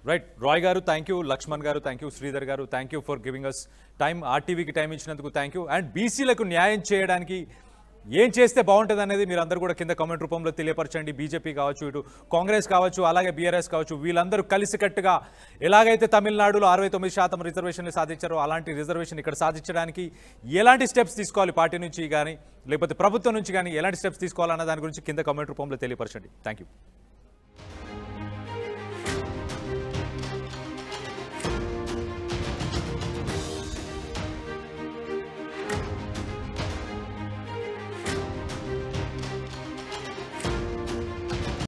రైట్ రాయ్ గారు, థ్యాంక్ యూ. లక్ష్మణ్ గారు thank you. Sridhar garu thank you for giving us time. ఆర్టీవీకి టైం ఇచ్చినందుకు థ్యాంక్ యూ. అండ్ బీసీలకు న్యాయం చేయడానికి ఏం చేస్తే బాగుంటుంది అనేది మీరు అందరూ కూడా కింద కామెంట్ రూపంలో తెలియపరచండి. బీజేపీ కావచ్చు, ఇటు కాంగ్రెస్ కావచ్చు, అలాగే బీఆర్ఎస్ కావచ్చు, వీళ్ళందరూ కలిసికట్టుగా ఎలాగైతే తమిళనాడులో 69% రిజర్వేషన్లు సాధించారో అలాంటి రిజర్వేషన్ ఇక్కడ సాధించడానికి ఎలాంటి స్టెప్స్ తీసుకోవాలి పార్టీ నుంచి కానీ లేకపోతే ప్రభుత్వం నుంచి కానీ ఎలాంటి స్టెప్స్ తీసుకోవాలన్న దాని గురించి కింద కామెంట్ రూపంలో తెలియపరచండి. Thank you.